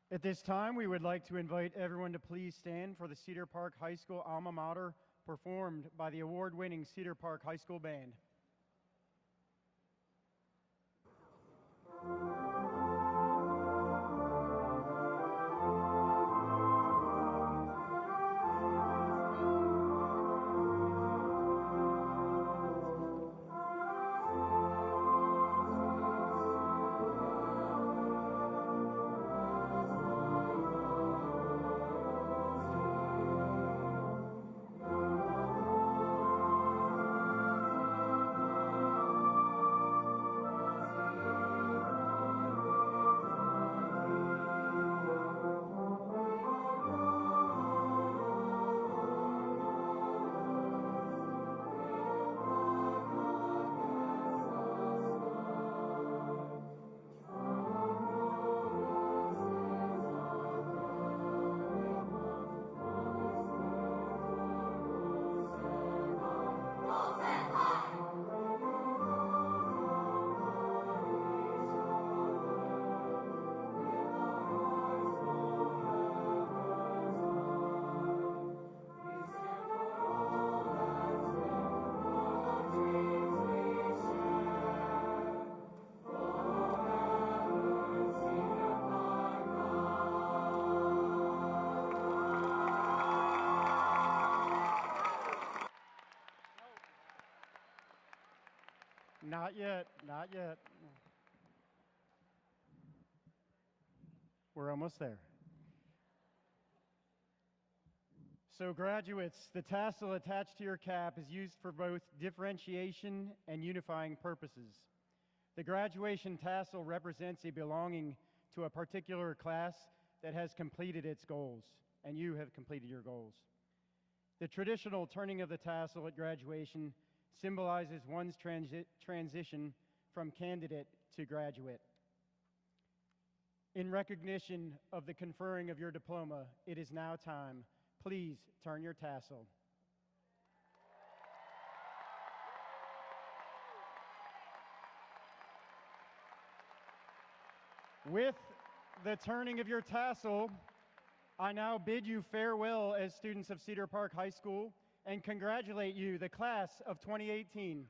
At this time, we would like to invite everyone to please stand for the Cedar Park High School alma mater, performed by the award-winning Cedar Park High School Band. Not yet, not yet. We're almost there. So graduates, the tassel attached to your cap is used for both differentiation and unifying purposes. The graduation tassel represents a belonging to a particular class that has completed its goals, and you have completed your goals. The traditional turning of the tassel at graduation symbolizes one's transition from candidate to graduate. In recognition of the conferring of your diploma, it is now time. Please turn your tassel. With the turning of your tassel, I now bid you farewell as students of Cedar Park High School and congratulate you, the class of 2018.